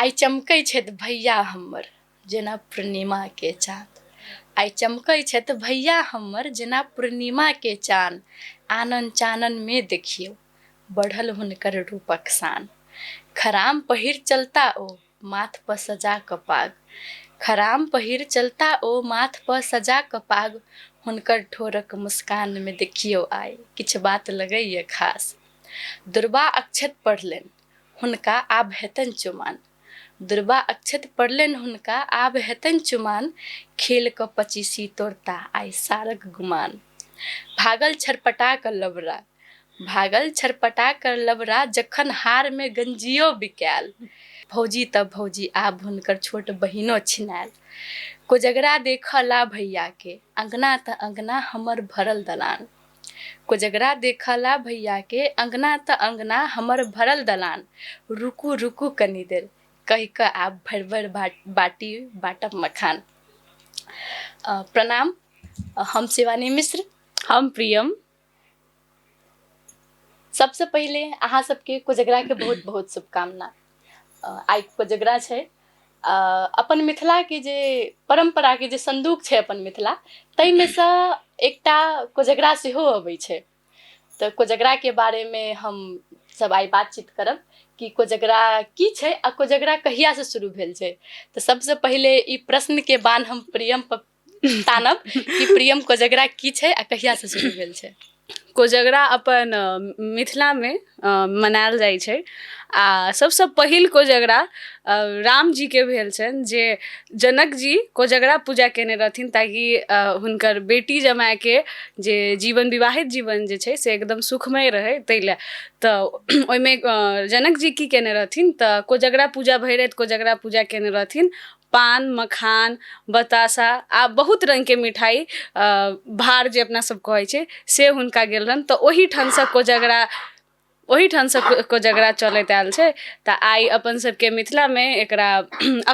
आइ चमकै छथि भैया हमर जेना पूर्णिमा के चाँद। आइ चमकै छथि भैया हमर जेना पूर्णिमा के चाँद। आनन चानन में देखियौ बढ़ल हुनकर रूपक शान। खराम पहिर चलता ओ माथ पर सजा क पाग। खराम पहिर चलता ओ माथ पर सजा क पाग। हुनकर ठोरक मुस्कान में देखियौ आइ किछु बात लगैए खास। दुर्बा अक्षत पढ़लनि हुनका आब हेतनि चुमाओन। दुर्बा अक्षत पढ़लनि हुनका आब हेतनि चुमाओन। खेल क पचीसी तोड़ता आइ सारक गुमान। भागल छरपटा क लबरा भागल छरपटा क लबरा जखन हार में गंजियो बिकायल। भौजी त भौजी आब हुनकर छोट बहिनो छिनायल। कोजगरा देखला भैया के अंगना त अंगना हमर भरल दलान। कोजगरा देखला भैया के अंगना त अंगना हमर भरल दलान। रुकू रुकू कनी देर कहि क आब भरि भरि बाटी बाटब मखान। प्रणाम, हम शिवानी मिश्र। हम प्रियम। सबसे पहिले अहाँ सबके कोजगरा के बहुत बहुत शुभकामना। आइ कोजगरा छै अपन मिथिला के जे परंपरा के जे संदूक छै अपन मिथिला तै में से एकटा कोजगरा सेहो अबै छै। तो कोजगरा के बारे में हम सब आइ बातचीत करब कि कोजगरा की छै आ कोजगरा कहिया से शुरू भेल छै। तो सबसे पहिले ई प्रश्न के बाण हम प्रियम पर तानब कि प्रियम कोजगरा की छै आ कहिया से शुरू भेल छै। कोजगरा अपन मिथिला में मनायल जाइ छै आ सबसे पहिल कोजगरा राम जी के भेल छनि जे जनक जी कोजगरा पूजा केने रहथिन ताकि हुनकर बेटी जमाय के जे जीवन विवाहित जीवन जे छै से एकदम सुखमय रहे तै ले। तऽ ओइमे जनक जी की केने रहथिन तऽ कोजगरा पूजा भरि राति कोजगरा पूजा केने रहथिन। पान मखान बतासा आ बहुत रंग के मिठाई भार जे अपना सब कहै छै से हुनका गेल रहन। तऽ ओहीठाम से कोजगरा चलैत आयल छै। तऽ आइ अपन सबके मिथिला में एकरा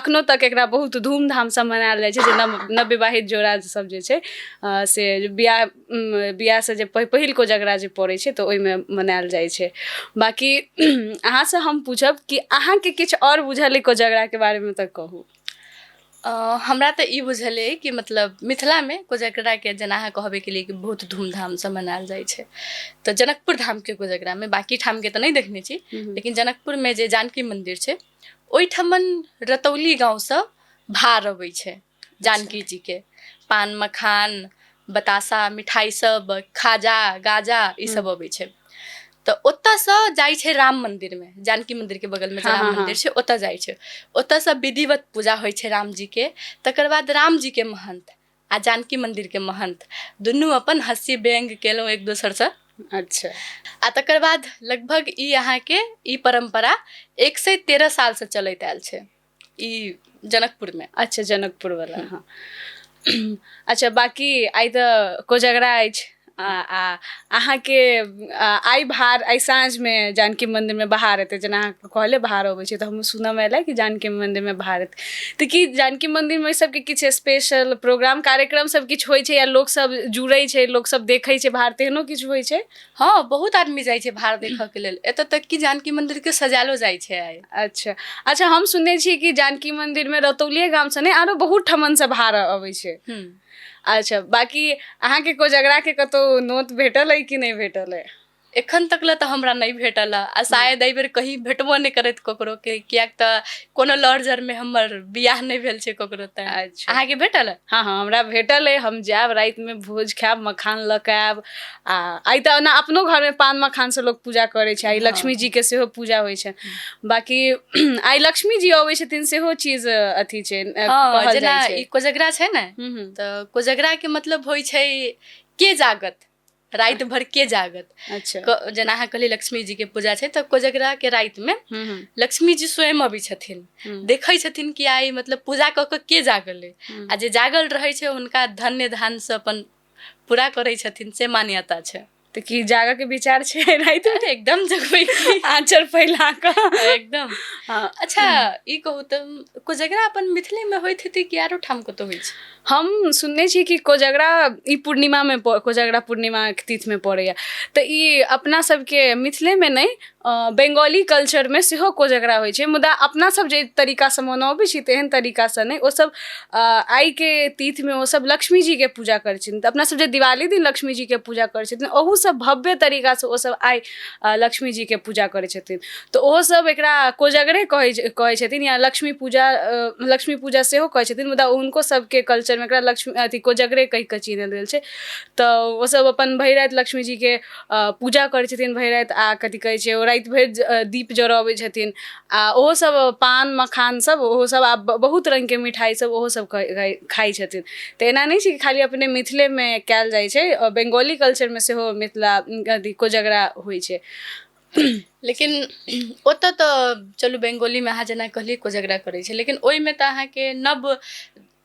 अखनो तक एकरा बहुत धूमधाम से मनायल जाइ छै जे नवविवाहित जोड़ा सब जे छै से बियाह से जे पहिल कोजगरा जे पड़ै छै तऽ ओइमे मनायल जाइ छै। बाकी अहाँ से हम पूछब कि अहाँ के किछु और बुझल अइ कोजगरा के बारे में तऽ कहू। हमरा तऽ ई बुझल अइ कि मतलब मिथिला में कोजगरा के जेना अहाँ कहबे केलिए कि बहुत धूमधाम से मनायल जाइ छै। तऽ जनकपुर धाम के कोजगरा में बाकी ठाम के तऽ नहीं देखने छी लेकिन जनकपुर में जे जानकी मंदिर छै ओइठमन रतौली गाँव से भार अबै छै जानकी जी के। पान मखान बतासा मिठाई सब खाजा गाजा ई सब अबै छै। तऽ ओतऽ से जाइ छै राम मंदिर में जानकी मंदिर के बगल में जे राम मंदिर छै ओतऽ जाइ छै। ओतऽ से विधिवत पूजा होइ छै राम जी के। तकर बाद राम जी के महंत आ जानकी मंदिर के महंत दुनू अपन हँसी व्यंग केलहुँ एक दोसर से। अच्छा। आ तकर बाद लगभग ई अहाँ के ई परंपरा 113 साल से चलैत आयल छै ई जनकपुर में। अच्छा जनकपुर वाला हाँ। अच्छा बाकी आइ तऽ कोजगरा अछि आ अहाँ के आइ भार आइ साँझ में जानकी मंदिर में बहार एतै जेना अहाँ कहले बहार अबै छै तऽ हम सुनऽ में एलै कि जानकी मंदिर में बहार एतै। तऽ की जानकी मंदिर में सबके किछु स्पेशल प्रोग्राम कार्यक्रम सब किछु होइ छै या लोक सब जुड़ै छै लोक सब देखै छै भार तेहनो किछु होइ छै। हाँ बहुत आदमी जाइ छै भार देखऽ के लेल। एतऽ तक कि जानकी मंदिर के सजायलो जाइ छै आइ। अच्छा अच्छा हम सुनने छी कि जानकी मंदिर में रतौलिये गाम से नहीं आरो बहुत ठमन से भार अबै छै। अच्छा बाकी अहाँ के कोजगरा के कतौ नोत भेटल अइ कि नहीं भेटल अइ। एखन तक ले तऽ हमरा नहीं भेटल आ शायद एहि बेर कहीं भेटबो नहीं करत ककरो के कियाक तऽ कोनो लड़ जड़ में हमर बियाह नहीं भेल छै ककरो तैं। अच्छा अहाँ के भेटल है? हाँ हाँ हमरा भेटल अइ। हम जायब राति में भोज खायब मखान लऽ के आयब आ आइ तऽ ओना अपनो घर में पान मखान से लोग पूजा करे छै। आइ लक्ष्मी जी के सेहो पूजा होइ छै। बाकी आइ लक्ष्मी जी अबै छथिन सेहो चीज अथी छै कहल जेना जाइ छै। ई कोजगरा छै ने तऽ कोजगरा के मतलब होइ छै के जागत राति भर के जागत। अच्छा जेना अहाँ कहलिए लक्ष्मी जी के पूजा छै तऽ कोजगरा के राति में लक्ष्मी जी स्वयं अबै छथिन देखै छथिन कि आइ मतलब पूजा कऽ के जागल अइ आ जे जागल रहै छै हुनका धन्य धान से अपन पूरा करै छथिन से मान्यता छै। तऽ की जागऽ के विचार छै राति में? एकदम जगबै की आँचर फैला कऽ एकदम। अच्छा ई कहू तऽ कोजगरा अपन मिथिले में होइत हेतै कि आरो ठाम कतौ होइ छै? हम सुनने छी कि कोजगरा ई पूर्णिमा में कोजगरा पूर्णिमा के तिथि में पड़ैया। तऽ ई अपना सबके मिथिले में नहीं बंगाली कल्चरमे सेहो कोजगरा होइ छै, मुदा अपना सब जे तरीकासँ मनबै छी तेहन तरीकासँ नहि। ओसब आइके तिथिमे ओसब लक्ष्मी जीके पूजा करै छथिन। तऽ अपना सब जे दिवाली दिन लक्ष्मी जीके पूजा करै छथिन, ओहूसँ भव्य तरीकासँ ओसब आइ लक्ष्मी जीके पूजा करै छथिन। तऽ ओहोसब एकरा कोजगरे कहै छथिन, या लक्ष्मी पूजा सेहो कहै छथिन, मुदा हुनको सबके कल्चरमे एकरा लक्ष्मी कोजगरे कहि कऽ चिन्हल गेल छै। तऽ ओसब अपन भरि राति लक्ष्मी जीके पूजा करै छथिन, भरि राति, आ कथी कहै छै, ओ राति भरि दीप जरबै छथिन। आ ओहोसब पान मखान सब ओहोसब आब बहुत रङ्गके मिठाइ सब ओहोसब खाइ छथिन। तऽ एना नहि छै कि खाली अपने मिथिलेमे कयल जाइ छै, बंगाली कल्चरमे सेहो मिथिला कोजगरा होइ छै। लेकिन ओतऽ तऽ चलू बंगालीमे अहाँ जेना कहलिए कोजगरा करै छै, लेकिन ओहिमे तऽ अहाँके नव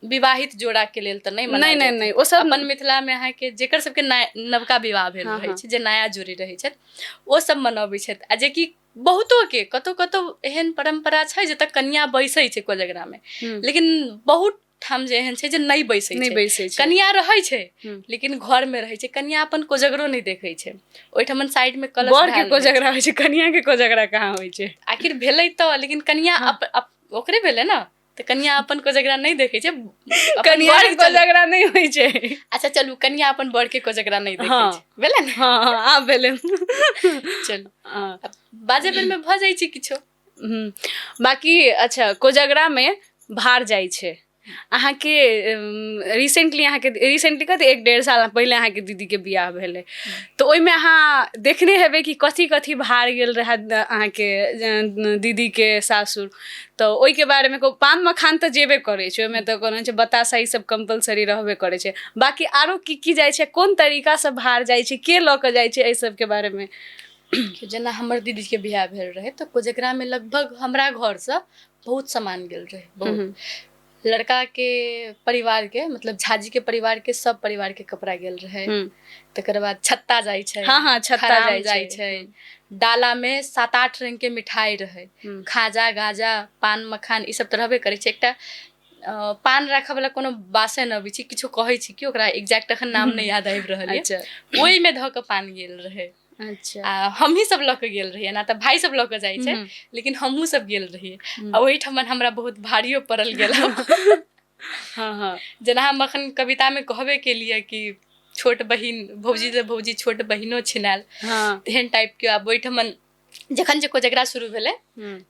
विवाहित जोड़ाके लेल तऽ नहि मनायल जाइत नहि हेतै। ओसब अपन मिथिलामे अहाँके जेकर सबके नवका विवाह भेल रहै छै, जे नया जोड़ी रहै छथि, ओ सब मनबै छथि। आ जेकि बहुतोके कतहु कतहु एहन परम्परा छै जतऽ कन्या बैसै छै कोजगरामे, लेकिन बहुत ठाम जे एहन छै जे नहि बैसै छै। कन्या रहै छै लेकिन घरमे रहै छै, कन्या अपन कोजगरो नहि देखै छै। ओहिठमन साइडमे कलश बरके कोजगरा होइ छै, कन्याके कोजगरा कहाँ होइ छै। आखिर भेलै तऽ, लेकिन कन्या ओकरे भेलै ने, तऽ कन्या अपन कोजगरा नहि देखै छै, कन्या के कोजगरा नहीं होइ छै। अच्छा चलू, कन्या अपन बर के कोजगरा नहीं देखै छै, भेलै ने? हाँ आब भेलै। चलू बाजे बेरमे भऽ जाइ छै किछो। बाकी अच्छा, कोजगरामे भार जाइ छै। अहाँके रिसेंटली कथी 1-1.5 साल पहिले अहाँके दीदीके बियाह भेलै, तऽ ओहिमे अहाँ देखने हेबै कि कथी कथी भार गेल रहै अहाँके दीदीके सासुर। तऽ ओहिके बारेमे पान मखान तऽ जेबे करै छै, ओहिमे तऽ कोनो छै बतासा ई सब कंपलसरी रहबे करै छै। बाकी आरो की जाइ छै, कोन तरीकासँ भार जाइ छै, के लऽ कऽ जाइ छै, एहि सबके बारेमे? जेना हमर दीदीके बियाह भेल रहै तऽ कोजगरामे लगभग हमरा घरसँ बहुत सामान गेल रहै, बहुत। लड़काके परिवारके, मतलब झाजीके परिवारके सब परिवारके कपड़ा गेल रहै। तकर बाद छत्ता जाइ छै, छत्ता जाइ छै, डालामे 7-8 रङ्गके मिठाइ रहै, खाजा गाजा पान मखान ई सब तऽ रहबे करै छै। एकटा पान राखऽवला कोनो बासन अबै छै, किछो कहै छै कि ओकरा एग्जैक्ट एखन नाम नहि याद आबि रहल यऽ, ओहिमे धऽ कऽ पान गेल रहै। आ हमही सब लऽ कऽ गेल रहियै, ना तऽ भाइ सब लऽ कऽ जाइ छै, लेकिन हमहूँ सब गेल रहियै। आ ओहिठमन हमरा बहुत भारियो पड़ल गेल। जेना हम एखन कवितामे कहबे केलिए कि छोट बहिन भौजी से भौजी छोट बहिनो छिनायल, तेहन टाइपके। आब ओहिठमन जखन जे कोजगरा शुरू भेलै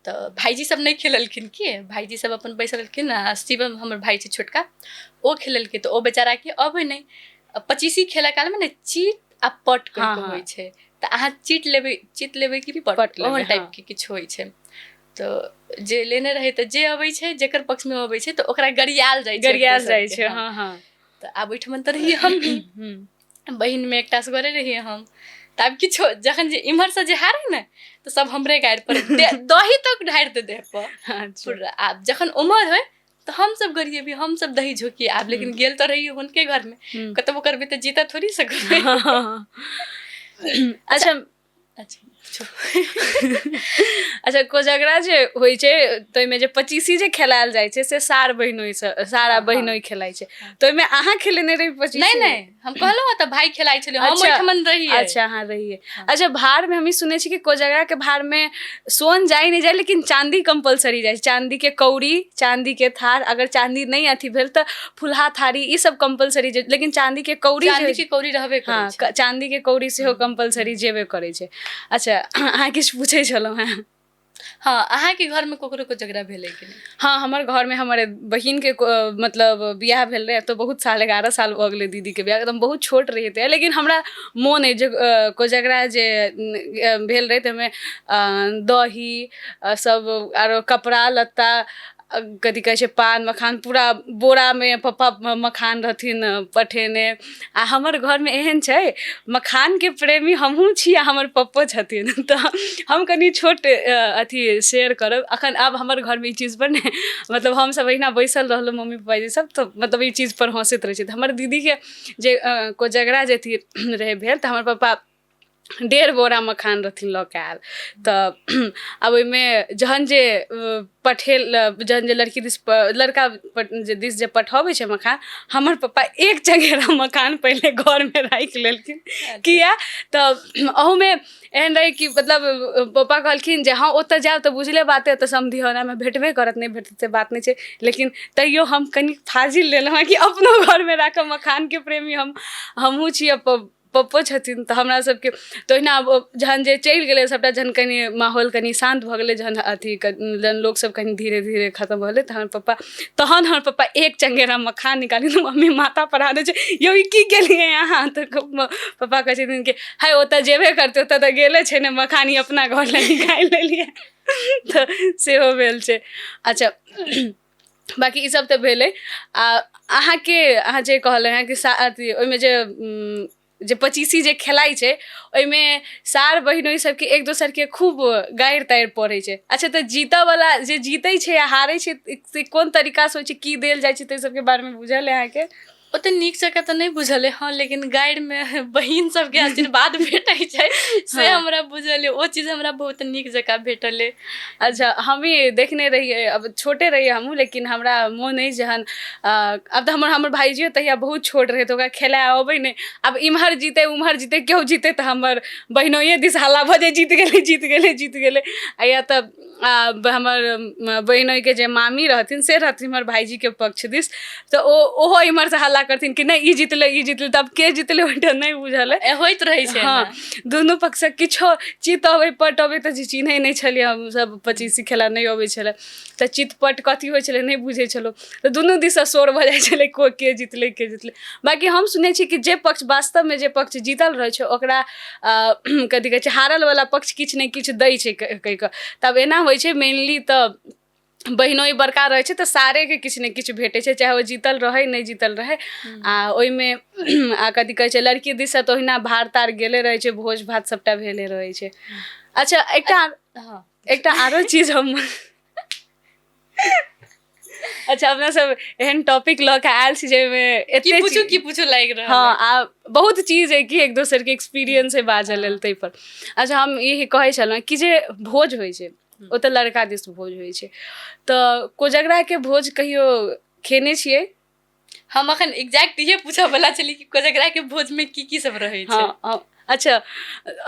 तऽ भाइजी सब नहि खेललखिन, कि भाइजी सब अपन बैसल रहलखिन। आ शिवम हमर भाइ छै छोटका, ओ खेललकै। तऽ ओ बेचारा के अबै नहि, 25 खेला कालमे ने चीट आ पट कहि कऽ होइ छै, तऽ अहाँ चीट लेबै कि पट, ओहन टाइपके किछु होइ छै। तऽ जे लेने रहै, तऽ जे अबै छै जेकर पक्षमे अबै छै तऽ ओकरा गरियाल जाइ छै। तऽ आब ओहिठमन तऽ रहियै हमही, बहिनमे एकटा सगरे रहियै हम। तऽ आब किछो जखन जे इम्हरसँ जे हारै ने तऽ सब हमरे गाड़ि पर दही तक ढारि दे देह पर। आब जखन उमर होइ तऽ हमसब गरियेबी, हमसब दही झोंकिए। आब लेकिन गेल तऽ रहियै हुनके घरमे, कतबो करबै तऽ जीता थोड़ी सकबै। अच्छा, कोजगरा जे होइ छै तऽ ओहिमे जे 25 जे खेलायल जाइ छै से सारा बहिनोइ खेलाइ छै। तऽ ओहिमे अहाँ खेलेने रही 25? नहीं, हम कहलहुँ तऽ भाइ खेलाइ छलै, हम ओहिठमन रहियै। अच्छा, अहाँ रहियै। अच्छा, भारमे हम ई सुनै छी कि कोजगराके भारमे सोन जाइ नहीं जाइ, लेकिन चाँदी कंपलसरी जाइ छै। चाँदीके कौड़ी, चाँदीके थार, अगर चाँदी नहीं अथी भेल तऽ फुलहा थारी ई सब कंपलसरी, लेकिन चाँदीके कौड़ी रहबे करै छै। चाँदीके कौड़ी सेहो कंपलसरी जेबे करै छै। अच्छा, अहाँ किछु पूछै छलहुँ हेँ? हाँ, अहाँके घरमे ककरो कोजगरा भेलै कि नहीं? हाँ, हमर घरमे हमर बहिनके मतलब बियाह भेल रहै, तो बहुत साल 11 साल भऽ गेलै दीदीके बियाह, एकदम बहुत छोट रहियै तऽ। लेकिन हमरा मोन अइ जे कोजगरा जे भेल रहै ताहिमे दही सब आरो कपड़ा लत्ता, कथी कहै छै, पान मखान, पूरा बोरामे पप्पा मखान रहथिन पठेने। आ हमर घरमे एहन छै, मखानके प्रेमी हमहूँ छी आ हमर पप्पो छथिन। तऽ हम कनि छोट अथी शेयर करब अखन। आब हमर घरमे ई चीज पर ने, मतलब हमसब अहिना बैसल रहलहुँ मम्मी पप्पाजी सब, तऽ मतलब ई चीज पर हँसैत रहै छै। तऽ हमर दीदीके जे कोजगरा जे रहै भेल तऽ हमर पप्पा 1.5 बोरा मखान रहथिन लऽ के आयल। तऽ आब ओहिमे जहन जे जहन जे लड़की दिस लड़का दिस जे पठबै छै मखान, हमर पप्पा 1 चंगेरा मखान पहिले घरमे राखि लेलखिन। किया तऽ अहूमे एहन रहै कि मतलब पप्पा कहलखिन जे हाँ ओतऽ जायब तऽ बुझले बात है, ओतऽ समधिऔनामे भेटबे करत, नहि भेटत से बात नहि छै, लेकिन तैयो हम कनि फाजिल लेलहुँ हँ कि अपनो घरमे राखब। मखानके प्रेमी हमहूँ छी, पप्पो छथिन, तऽ हमरा सबके तऽ ओहिना जहन जे चलि गेलै सबटा, जहन कनि माहौल कनि शान्त भऽ गेलै, जहन जहन लोकसब कनि धीरे धीरे खतम भऽ गेलै, तहन हमर पप्पा 1 चंगेरा मखान निकाली तऽ मम्मी माथा पर हाथ दै छै, यौ ई की केलियै अहाँ? तऽ पप्पा कहै छथिन कि है ओतऽ जेबे करतै, ओतऽ तऽ गेले छै ने मखान, ई अपना घर लए निकालि लेलियै। तऽ सेहो भेल छै। अच्छा बाकी ई सब तऽ भेलै। अहाँ जे कहले हैं कि अथी ओहिमे जे पचीसी जे खेलाइ छै, ओहिमे सार बहिनोइ सबके एक दोसरके खूब गारि तारि पड़ै छै। अच्छा तऽ जीतऽवला जे जीतै छै या हारै छै से कोन तरीकासँ होइ छै, की देल जाइ छै, ताहि सबके बारेमे बुझल है अहाँके? ओते नीक जकाँ तऽ नहि बुझल है हाँ, लेकिन गाड़िमे बहिन सबके आशीर्वाद भेटै छै से हमरा बुझल है। ओ चीज हमरा बहुत नीक जकाँ भेटल है। अच्छा हम भी देखने रहिए, अब छोटे रहिए हमहूँ, लेकिन हमरा मोन अछि जहन अब तऽ हमर भाइजियो तहिया बहुत छोट रहै, तऽ ओकरा खेलाए अबै नहि। आब इम्हर जीते उम्हर जीते, केओ जीते तऽ हमर बहिनोइए दिस हल्ला भऽ जाए, जीत गेलै जीत गेलै जीत गेलै। या तऽ हमर बहिनोइके जे मामी रहथिन से रहथिन हमर भाइजीके पक्ष दिस, तऽ ओहो इम्हरसँ हल्ला करथिन कि नहि ई जितलै ई जितलै। तऽ आब के जितलै ओहिठाम नहि बुझल है, होइत रहै छै। हाँ दुनू पक्षसँ किछो चित अबै पट अबै तऽ चिन्है नहि छलियै हमसब, पचीसी खेला नहि अबै छलै तऽ चितपट कथी होइ छलै नहि बुझै छलहुँ, तऽ दुनू दिससँ शोर भऽ जाइ छलै के जितलै के जितलै। बाँकी हम सुनै छी कि जे पक्ष वास्तवमे जे पक्ष जीतल रहै छै ओकरा कथी कहै छै हारलवला पक्ष किछु ने किछु दै छै कहि कऽ। तब एना होइ छै मेनली तऽ बहिनोइ बड़का रहै छै तऽ सारेके किछु ने किछु भेटै छै, चाहे ओ जीतल रहै नहि जीतल रहै। आ ओहिमे कथी कहै छै लड़की दिससँ तऽ ओहिना भार तार गेले रहै छै, भोज भात सबटा भेले रहै छै। अच्छा एकटा आरो चीज हम अच्छा अपना सब एहन टॉपिक लऽ के आयल छी जाहिमे एते की पूछू लागि रहल है। हाँ आ बहुत चीज है कि एक दोसर के एक्सपीरियंस है बाजल लेल ताहि पर। अच्छा हम ई कहै छलहुँ कि जे भोज होइ छै, ओतऽ लड़का दिस भोज होइ छै, तऽ कोजगराके भोज कहियो खेने छियै? हम अखन एग्जैक्ट इहे पूछऽ वाला छली कि कोजगराके भोजमे की सब रहै छै। हाँ अच्छा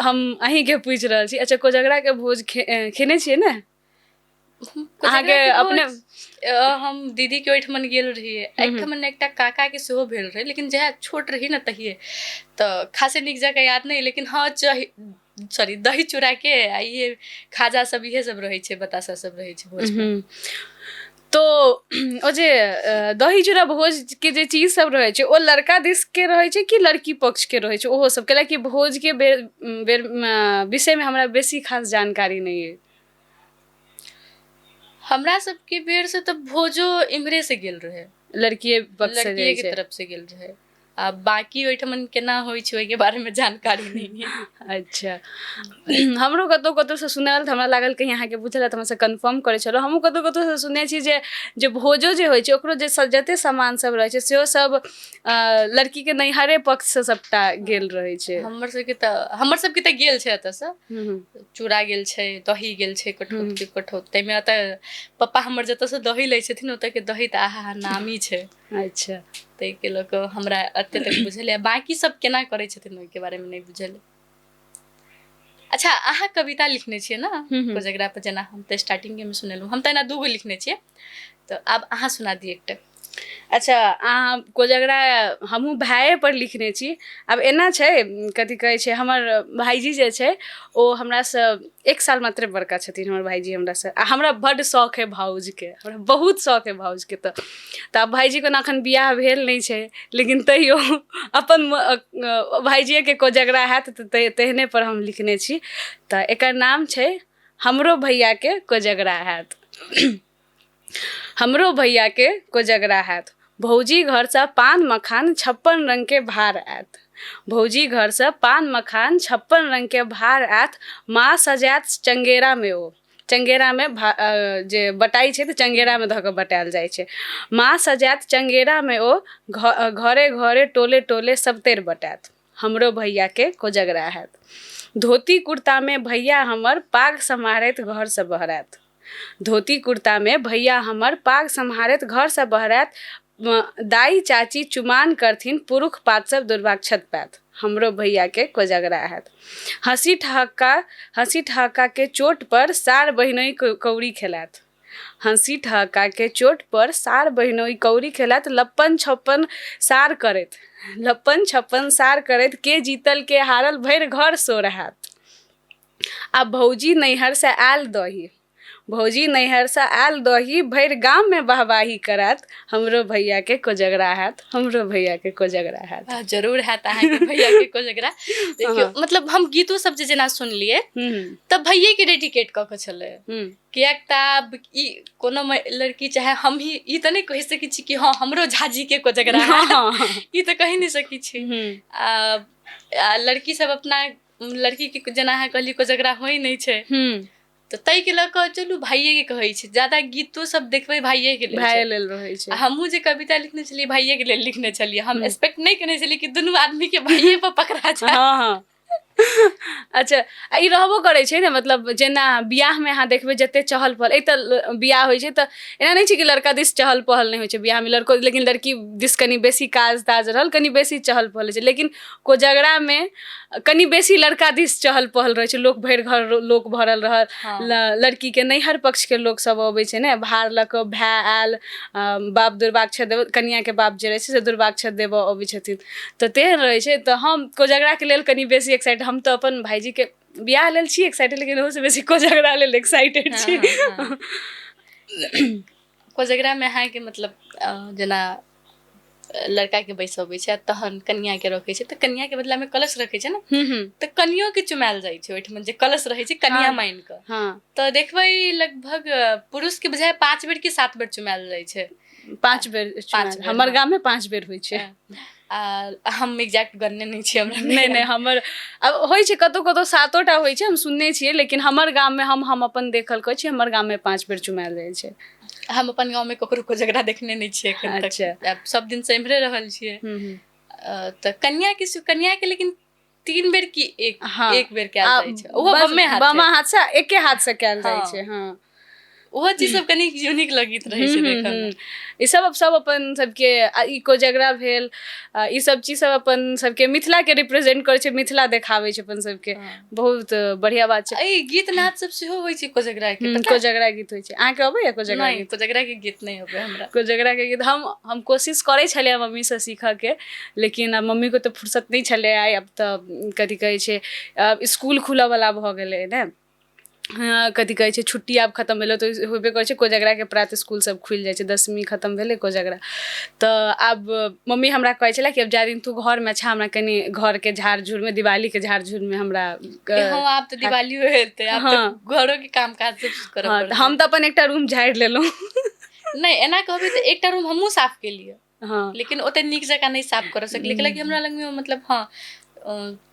हम अहीँके पूछि रहल छी। अच्छा कोजगराके भोज खेने छियै ने अहाँके अपने? हम दीदी के ओहिठमन गेल रहियै, एकठमन एकटा काका के सेहो भेल रहे, लेकिन जहिया छोट रही ने तहिए, तऽ खासे नीक जकाँ याद नहीं, लेकिन हाँ सॉरी दही चूड़ा के आ ये खाजा सब इहे सब रहै छै, बतासा सब रहै छै भोजमे। तो ओ जे दही चूड़ा भोज के जे चीज सब रहै छै ओ लड़का दिस के रहै छै कि लड़की पक्ष के रहै छै ओहो सब? कैलाकि भोज के विषयमे हमरा बेसी खास जानकारी नहीं है। हमरा सबके बेर से तऽ भोजो इम्हरे से गेल रहे, लड़किए पक्ष से लड़किए के तरफ से गेल रहे। आ बाकी ओहिठमन केना होइ छै ओहिके बारेमे जानकारी नहीं है। अच्छा हमरो कतहु कतहुसँ सुनायल तऽ हमरा लागल कहीं अहाँके बुझल है तऽ हमरासँ कन्फर्म करै छलहुँ। हमहूँ कतहु कतहुसँ सुनै छी जे भोजो जे होइ छै ओकरो जे जतेक सामान सब रहै छै सेहो सब लड़कीके नैहरे पक्षसँ सबटा गेल रहै छै। हमर सबके तऽ गेल छै एतऽसँ, चूड़ा गेल छै, दही गेल छै, कठौत ताहिमे एतऽ पप्पा हमर जतऽसँ दही लै छथिन ओतऽके दही तऽ आहा नामी छै। अच्छा ताहिके लऽ कऽ हमरा एते तक बुझल है, बाकी सब केना करै छथिन ओहिके बारेमे नहि बुझल है। अच्छा अहाँ कविता लिखने छियै ने कोजगरा पर, जेना हम तऽ स्टार्टिंगेमे सुनेलहुँ, हम तऽ एना 2 गो लिखने छियै, तऽ आब अहाँ सुना दिअ एकटा। अच्छा अहाँ कोजगरा हमहूँ भाये पर लिखने छी। आब एना छै कथी कहै छै हमर भाइजी जे छै ओ हमरासँ 1 साल मात्रे बड़का छथिन हमर भाइजी हमरासँ। आ हमरा बड्ड शौक है भाउजके, हमरा बहुत शौक है भाउजके। तऽ आब भाइजीके ने एखन बियाह भेल नहि छै, लेकिन तैयो अपन भाइजिएके कोजगरा हैत तऽ तेहने पर हम लिखने छी। तऽ एकर नाम छै हमरो भैयाके कोजगरा हैत। हमरो भैयाके कोजगरा हैत, भौजी घरसँ पान मखान 56 रङ्गके भार आयत। भौजी घरसँ पान मखान 56 रङ्गके भार आयत, माँ सजायत चङ्गेरामे ओ। चङ्गेरामे जे बटाइ छै तऽ चङ्गेरामे धऽ कऽ बटायल जाइ छै। माँ सजायत चङ्गेरामे ओ, घरे घरे टोले टोले सब तरि बटायत। हमरो भैयाके कोजगरा हैत। धोती कुर्ता में भैया हमर पाग सम्हारैत घर से बहरैत। धोती कुर्ता में भैया हमर पाग सम्हारैत घर से बहरैत। दाई चाची चुमान करथिन पुरुष पात सब दुर्वाक्षत पैत। हमरो भैया के कोजगरा हैत। हंसी ठहाका के चोट पर सार बहिनोई कौड़ी खेलात। हंसी ठहाका के चोट पर सार बहिनोई कौड़ी खेलात। लप्पन छप्पन सार करैत के जीतल के हारल भैर घर सो रहत। आ भौजी नैहर से आयल दही भैर गाम में वाहवाही करत। हमरो भैया के कोजगरा हैत। जरूर हैत अहाँके भैया के कोजगरा। देखियो मतलब हम गीतो सब जेना सुनलिए तब भैये के डेडिकेट क के छले। कियाक त आब ई कोनो लड़की चाहे हम ही ई त नहीं कहि सकै छी कि हां हमरो झाजी के कोजगरा है। ई त कहि नहीं सकै छी। लड़की सब अपना लड़की के जेना है कहली कोजगरा होई नहीं छे तो तई के लक चलू भाइये के कहै छै। ज्यादा गीतो सब देखबै भाइये के लेल रहै छै। हमहू जे कविता लिखने छलिए भाइये के लेल लिखने छलिए। हम एक्सपेक्ट नहीं करने छलिए कि दुनू आदमी के भाइये पर पकड़ा जाए। हां अच्छा ई रहबो करै छै ने मतलब जेना बियाह में अहाँ देखबै जते चहल पहल ए त बियाह होइ छै त एना नहीं छै कि लड़का दिस चहल पहल नहीं होइ छै बियाह में लड़को लेकिन लड़की दिस कनी बेसी काज ताज रहल कनी बेसी चहल पहल छै। लेकिन कोजगरा में कनी बेसी लड़का दिस चहल पहल रहै छै। लोक भैर घर लोक भरल रहल। लड़की के नैहर पक्ष के लोक सब अबै छै ने भार लक भाय आयल बाप दुर्वाक्षत देव कन्या के बाप जे रहै छै से दुर्वाक्षत देव अबै छथिन त तेहन रहै छै। त हम कोजगरा के लेल कनी बेसी एक्साइटेड हम तो अपन भाईजी के बियाह लेल छी एक्साइटेड लेकिन ओहो से बेसी कोजगरा लेल एक्साइटेड छी। कोजगरा में अहाँ के मतलब जेना लड़का के बैसबै छै तहन कन्या के रखै छै त कन्या के बदला में कलश रखै छै ना त कन्यो के चुमायल जाइ छै। ओइठम जे कलश रहै छै कन्या माइन क त देखबै लगभग पुरुष के बजाय 5 बेर की 7 बेर चुमायल जाइ छै। 5 बेर हमर गाम में 5 बेर होइ छै। हम एग्जैक्ट गन्ने नहीं छी हमरा नहीं हमर अब होइ छै कतो 7टा होइ छै हम सुनने छियै लेकिन हमर गाम में हम अपन देखल कहै छी हमर गाम में 5 बेर चुमायल जाइ छै। हम अपन गांव में ककरो कोजगरा देखने नहीं छियै एखन तक। सब दिन से इम्हरे रहल छियै त कन्या के लेकिन 3 बेर की एक बेर कैल जाइ छै। ओहो बामा हाथ से एके हाथ से कैल जाइ छै। हां ओहो चीज सब कनी यूनिक लगित रहै छै देखै में। ई सब अपन सबके ई कोजगरा भेल ई सब चीज सब अपन सबके मिथिला के रिप्रेजेंट करै छै मिथिला देखाबै छै अपन सबके। बहुत बढ़िया बात छै। ई गीत नाच सब सेहो होइ छै कोजगरा के। कोजगरा गीत होइ छै। अहाँ के अबै या कोजगरा गीत? कोजगरा के गीत नहीं अबै हमरा। कोजगरा के गीत हम कोशिश करै छलियै मम्मी से सीखऽ के लेकिन अब मम्मी को तो फुर्सत नहीं छलै। अब त कथि कहै छै स्कूल खुलऽ वाला भ गेलै ने कथि कहै छै छुट्टी आब खत्म भेलै तो होबे करै छै कोजगरा के प्रात स्कूल सब खुलि जाइ छै। 10वीं खत्म भेलै कोजगरा त आब मम्मी हमरा कहै छलै कि अब जा दिन तू घर में छा हमरा कनी घर के झाड़ झूड़ में दिवाली के झाड़ झूड़ में हमरा आब त दिवाली हेतै आब त घरो के काम काज सब करब पड़तै। हम त अपन एकटा रूम झाड़ि लेलहुँ। नहीं एना कहबै त एकटा रूम हमहू साफ केलियै लेकिन ओते नीक जकाँ नहीं साफ कर सकलियै कैलाकि हमरा लग में मतलब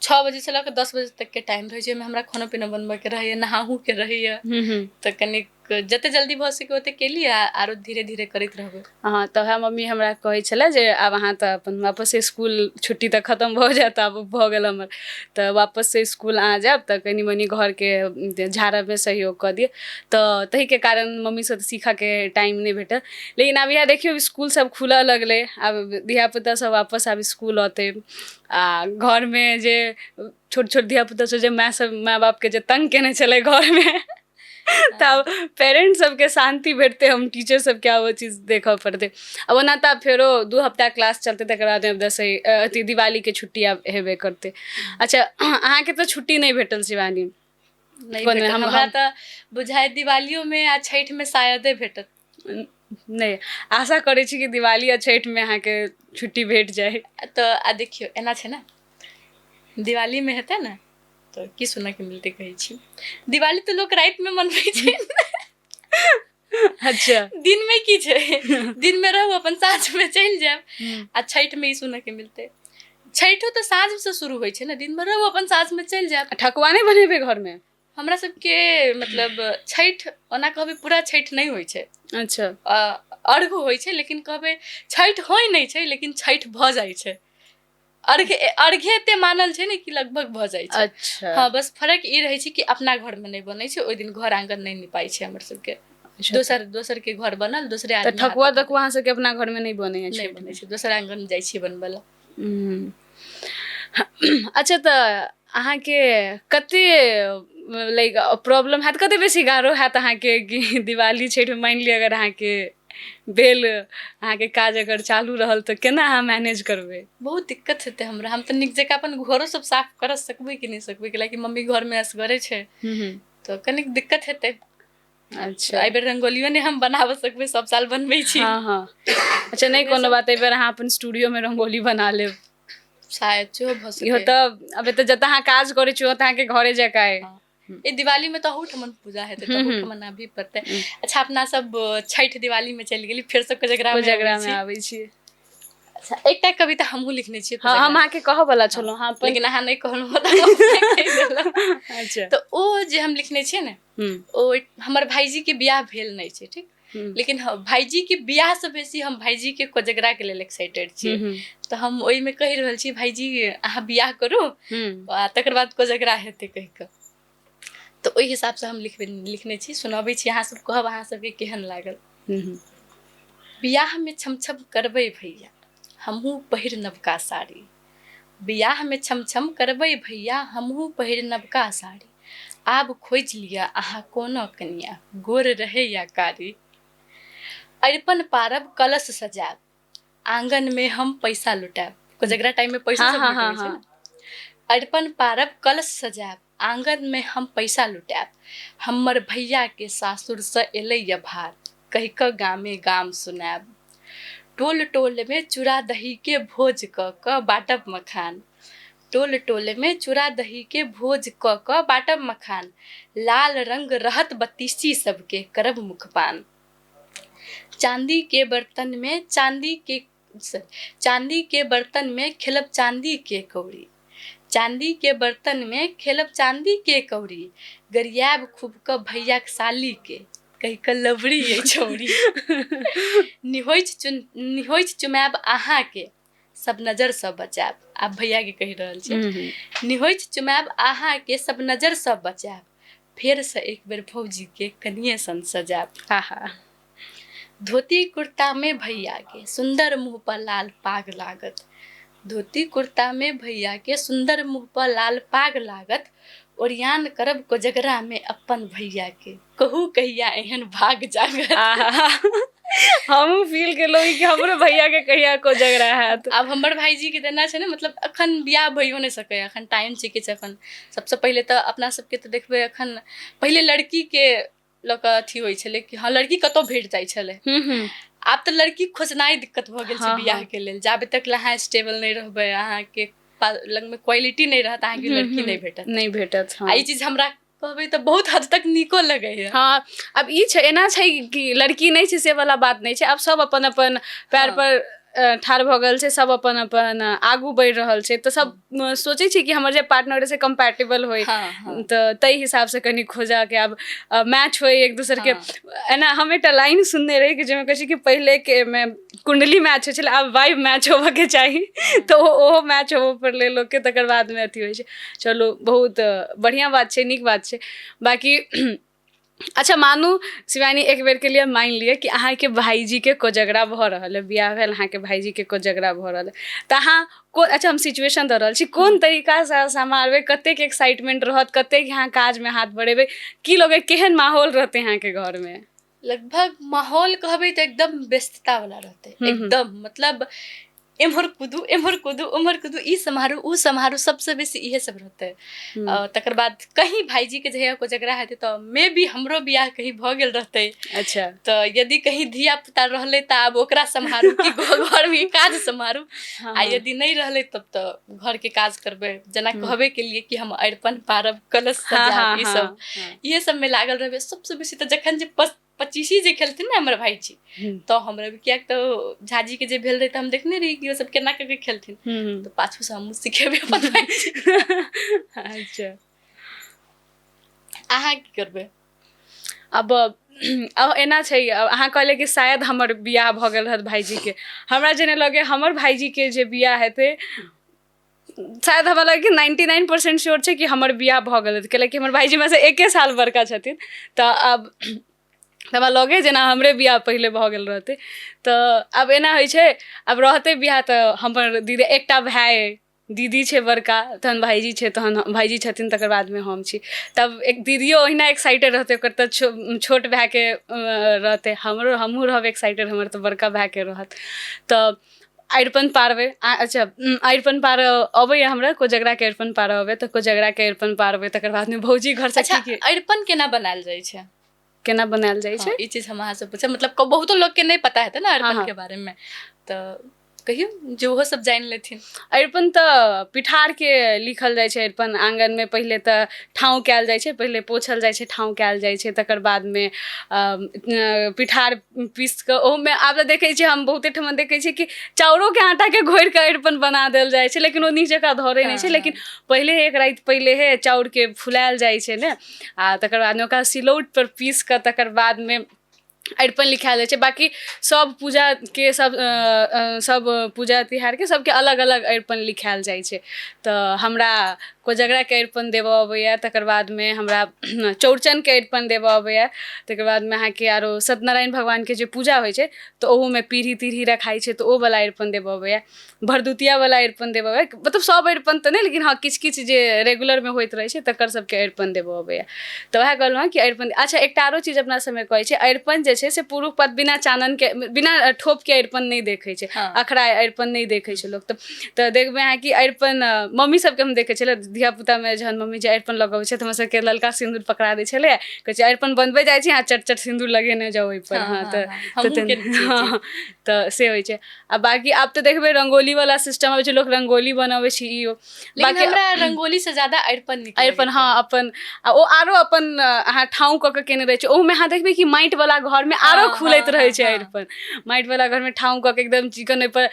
6 बजे से लक 10 बजे तक के टाइम रहै छै। हमरा खाना पीना बनबे के रहैया नहाहू के रहैया त कनिक जते जल्दी भ सके ओते केलिए आरो धीरे धीरे करैत रहबै। हाँ त वएह मम्मी हमरा कहै छलै जे आब अहाँ त अपन वापस से स्कूल छुट्टी त खत्म भ जायत आब भ गेल हमर त वापस से स्कूल अहाँ जायब त कनी मनी घर के झाड़ब में सहयोग क दिय त तही के कारण मम्मी से सीखऽ के टाइम नहीं भेटल। लेकिन आब यह देखियो स्कूल सब खुलऽ लगलै आब धिया पुता सब वापस आब स्कूल औते आ घर में जे छोट छोट धिया पुता सब जे माय बाप के जे तंग केने छलै घर में तब पेरेंट्स सबके शांति भेटते हम टीचर सबके वो चीज देखऽ पड़तै। अब ओना त फेरो 2 हफ्ता क्लास चलते तकर बाद अथी दिवाली के छुट्टी अब हेबे करते। अच्छा अहाँ के तो छुट्टी नहीं भेटल शिवानी? नहीं हमरा त बुझाय दिवालियो में आ छठ में शायदे भेटत। नहीं आशा करै छी कि दिवाली आ छठ में अहाँ के छुट्टी भेट जाए। तो देखियो एना छै ना दिवाली में हेतै ना तो की सुनऽ के मिलते कहै छी। दिवाली तो लोग रात में मनबै छै। अच्छा दिन में की छै दिन में रहू अपन साँझ में चलि जायब आ छठ में ई सुनऽ के मिलते। छठो तो साँझ से शुरू होइ छै ना दिन में रहू अपन साँझ में चलि जायब। ठकुआ नहीं बनेबै घर में? हमरा सबके मतलब छठ ओना कहबै पूरा छठ नहीं होइ छै। अच्छा अर्घ होइ छै लेकिन कहबै छठ होइ नहीं छै लेकिन छठ भ जाइ छै। अर्घे एते मानल छै ने कि लगभग भऽ जाइ छै। अच्छा हाँ, बस फर्क ई रहै छै कि अपना घर में नहीं बनै छै, ओहि दिन घर आंगन नहीं निपाई छै हमर सबके। दोसर के घर बनल, दोसरे तऽ आदमी ठकुआ तकुआ अहाँ सबके अपना घर में नहीं बनै नहीं बनै छै, दोसर आंगन जाइ छी बनबै ला। अच्छा, तऽ अहाँके कते लाइक प्रॉब्लम हैत, कते बेसी गारो हैत अहाँके कि दिवाली छठि मानि लिअ अगर अहाँके भेल, अहाँके काज अगर चालू रहल तऽ केना अहाँ मैनेज करबै? बहुत दिक्कत हेतै हमरा। हम तऽ नीक जकाँ अपन घरो सब साफ कर सकबै कि नहीं सकबै, कैलाकि मम्मी घर में असगरे छै तऽ कनिक दिक्कत हेतै। अच्छा, एहि बेर रंगोलियो नहीं हम बनाब सकबै, सब साल बनबै छी। हाँ अच्छा, नहीं कोनो बात, एहि बेर अहाँ अपन स्टूडियो में रंगोली बना लेब, शायद सेहो भऽ सकै। इहो तऽ अब तऽ जतऽ अहाँ काज करै छी ओतऽ अहाँके घरे जकाँ अइ। ए दिवाली में तो अहूठमन पूजा हेतै, तऽ अहूठमन आबही पड़तै। अच्छा, अपना सब छठि दिवाली में चलि गेली, फेर से कोजगरा में आबै छियै। अच्छा, एकटा कविता हमहूँ लिखने छियै हाँ, हम अहाँके कहऽ वाला छलहुँ, हाँ, लेकिन अहाँ नहीं कहलहुँ तऽ अच्छा, तऽ ओ जे हम लिखने छियै ने, ओ हमर भाईजी के बियाह भेल नहीं छै, ठीक, लेकिन भाईजी के बियाह से बेसी हम भाईजी के कोजगरा के लेल एक्साइटेड छियै। तऽ हम ओहि में कहि रहल छी भाईजी अहाँ बियाह करू आ तकर बाद कोजगरा हेतै कहि कऽ। तऽ ओहि हिसाब से हम लिखने छी, सुनाबै छी, अहाँ सब कहब अहाँ सबके केहन लागल। बियाह में छम छम करबै भैया, हमहूँ पहिर नवका साड़ी। बियाह में छम छम करबै भैया, हमहूँ पहिर नवका साड़ी। आब खोजि लिअ अहाँ कोनो कनिया, गोर रहै या कारी। अरिपन पारब कलश सजायब, आंगन में हम पैसा लुटायब। कोजगरा टाइम में पैसा सब लुटबै छै ने। अरिपन पारब कलश सजायब, आंगन में हम पैसा लुटायब। हमर भैया के सासुर से एलैया भार, कहि कऽ गामे गाम सुनायब। टोल टोल में चूड़ा दही के भोज कऽ बाटब मखान। टोल टोल में चूड़ा दही के भोज कऽ बाटब मखान। लाल रंग रहत बत्तीसी सबके, करब मुखपान। चांदी के बर्तन में खेलब चांदी के कौड़ी। चांदी के बर्तन में खेलब चांदी के कौड़ी। गरियाब खूब कऽ भैया के साली के, कहि कऽ लवरी ये छौरी। निहोइच चुमायब अहाँ के, सब नजर से बचायब। आप भैया के कहि रहल छी। निहोइच चुमायब अहाँ के, सब नजर से बचायब। फेर से एक बेर भौजी के कनिये सन सजायब। आहा। धोती कुर्ता में भैया के सुंदर मुँह पर लाल पाग लागत। धोती कुर्ता में भैया के सुंदर मुँह पर लाल पाग लागत। ओरियान करब कोजगरा में अपन भैया के, कहू कहिया एहन भाग जागत। हम फील केलहुँ कि हमरो भैया के कहिया कोजगरा हैत। आब हमर भाईजी के देना छै ने, मतलब अखन बियाह भइयो नहीं सकै, अखन टाइम छै किछु। अखन सबसे पहिले तऽ अपना सबके तऽ देखबै, अखन पहिले लड़की के लऽ कऽ अथी होइ छलै कि हाँ लड़की कतौ भेट जाइ छलै। आब तऽ लड़की खोजनाइ दिक्कत भऽ गेल छै बियाह के लेल। जाबे तक अहाँ स्टेबल नहीं रहबै, अहाँ के लग में क्वालिटी नहीं रहत, अहाँ के लड़की नहीं भेटत। ई चीज हमरा कहबै तऽ बहुत हद तक नीको लगैया। हाँ, अब ई छै, एना छै कि लड़की नहीं छै से वाला बात नहीं छै। आब सब अपन अपन पैर पर ठाढ़ भऽ गेल छै, सब अपन अपन आगू बढ़ि रहल छै। तऽ सब सोचै छै कि हमर जे पार्टनर से कंपैटिबल होय, तऽ ताहि हिसाब से कनी खोजा के आब मैच होय एक दूसर के। एना हम एकटा लाइन सुनने रही कि जाहिमे कहै छै कि पहिले के में कुंडली मैच होइ छलै, आब वाइब मैच होबऽ के चाही। तऽ ओहो मैच होबऽ पर ले लोग के, तकर बाद में अथी होइ छै। चलो, बहुत बढ़िया बात छै, नीक बात छै। बाकी अच्छा, मानू शिवानी एक बेर के लिए मान लिअ कि अहाँके भाईजी के कोजगरा भऽ रहल है, बियाह भेल, अहाँके भाईजी के कोजगरा भऽ रहल है, तऽ अहाँ अच्छा हम सिचुएशन दऽ रहल छी, कोन तरीका से सम्हारबै, कतेक एक्साइटमेंट रहत, कतेक अहाँ काज में हाथ बढ़ेबै, की लोगे केहन माहौल रहतै अहाँके घर में? लगभग माहौल कहबै तऽ एकदम व्यस्तता वाला रहतै, एकदम मतलब एम्हर कूदू उम्हर कूदू, ई समारोह उ समारोह, सबसे बेसी इहे सब रहतै। तकर बाद कहीं भाईजी के जहिया कोजगरा हेतै तऽ मे भी हमरो बियाह कहीं भऽ गेल रहतै। अच्छा, तऽ यदि कहीं धिया पुता रहलै तऽ आब ओकरा सम्हारू कि घर में काज सम्हारू। आ यदि नहीं रहलै तब तऽ घर के काज करबै, जेना कहबे के लिए कि हम अरिपन पारब, कलश सजायब, ई सब इहे सब में लागल रहबै। सबसे बेसी तऽ जखन जे 25 जे खेलथिन ने हमर भाईजी, तऽ हमरा कियाक तऽ झाजी के जे भेल रहे तऽ हम देखने रही कि ओ सब केना करके खेलथिन, तऽ पाछू से हमहूँ सिखेबै अपन भाईजी। अच्छा, अहाँ की करबै? अब एना छै, अहाँ कहले कि शायद हमर बियाह भऽ गेल रहत भाईजी के। हमरा जेना लगे हमर भाईजी के जे बियाह हेतै शायद हमरा लगे कि 99% श्योर छै कि हमर बियाह भऽ गेल हेतै, कैलाकि हमर भाईजीमे से 1 साल बड़का छथिन। तऽ आब हमरा लगे जेना हमरे बियाह पहिले भऽ गेल रहतै। तऽ आब एना होइ छै, आब रहतै बियाह तऽ हमर दीदी एकटा भाय दीदी छै बड़का, तहन भाईजी छै, तहन भाईजी छथिन, तकर बादमे हम छी। तब एक दीदियो ओहिना एक्साइटेड रहतै, ओकर तऽ छोट भायके रहतै, हमहूँ रहब एक्साइटेड, हमर तऽ बड़का भायके रहत। तऽ अरिपन पारबै। अच्छा, अरिपन पारऽ अबैए हमरा, कोजगराके अरिपन पारऽ अबैए, तऽ कोजगराके अरिपन पारबै। तकर बादमे भौजी घरसँ अच्छा, की अरिपन केना बनायल जाइ छै? केना बनायल जाइ छै ई चीज हम अहाँसँ पूछब, मतलब बहुतो लोगके नहीं पता हेतै ना अरिपन के बारे में, तऽ कहियो जे ओहो सब जानि लेथिन। अरिपन तऽ पिठारके लिखल जाइ छै। अरिपन आँगनमे पहिले तऽ ठाँव कयल जाइ छै, पहिले पोछल जाइ छै, ठाँव कयल जाइ छै, तकर बादमे पिठार पीस कऽ ओहोमे आब तऽ देखै छियै हम बहुते ठमन देखै छियै कि चाउरोके आटाके घोरि कऽ अरिपन बना देल जाइ छै, लेकिन ओ नीक जकाँ धरै नहि छै। लेकिन पहिले एक राति पहिलेहे चाउरके फुलायल जाइ छै ने, आ तकर बादमे ओकरा सिलौटपर पीस कऽ तकर बादमे अरिपन लिखायल जाइ छै। बाकी सब पूजाके सब पूजा तिहारके सबके अलग अलग अरिपन लिखायल जाइ छै। तऽ हमरा कोजगराके अरिपन देबऽ अबैए, तकर बादमे हमरा चौड़चनके अरिपन देबऽ अबैए, तकर बादमे अहाँके आरो सत्यनारायण भगवानके जे पूजा होइ छै तऽ ओहूमे पीढ़ी तीढ़ी रखाइ छै, तऽ ओ वला अरिपन देबऽ अबैए, भरदुतियावला अरिपन देबऽ अबैए। मतलब सब अरिपन तऽ नहि, लेकिन हाँ किछु किछु जे रेगुलरमे होइत रहै छै तकर सबके अरिपन देबऽ अबैए। तऽ वएह कहलहुँ हँ कि अरिपन। अच्छा, एकटा आरो चीज अपना सबमे कहै छै, अरिपन जे छै से पुरुष पद बिना चाननके, बिना ठोपके अरिपन नहि देखै छै, अखरा अरिपन नहि देखै छै लोक। तऽ देखबै अहाँ कि अरिपन मम्मी सबके हम देखै छलै, धियापुतामे जहन मम्मी जे अरिपन लगबै छै तऽ हमरा सबके ललका सिन्दूर पकड़ा दै छलै, कहै छै अरिपन बनबै जाइ छी, अहाँ चट चट सिन्दूर लगेने जाउ ओहिपर। तऽ से होइ छै। आ बाकी आब तऽ देखबै रंगोलीवला सिस्टम होइ छै, लोक रंगोली बनबै छै। लेकिन हमरा रंगोली से ज्यादा अरिपन नीक लगैए। अरिपन, हाँ, अपन ओ आरो अपन अहाँ ठाँव कऽ के केने रहै छै, ओहूमे अहाँ देखबै कि माटिवला घरमे आरो खुलैत रहै छै अरिपन। माटिवला घरमे ठाँव कऽ के एकदम चिकन ओहिपर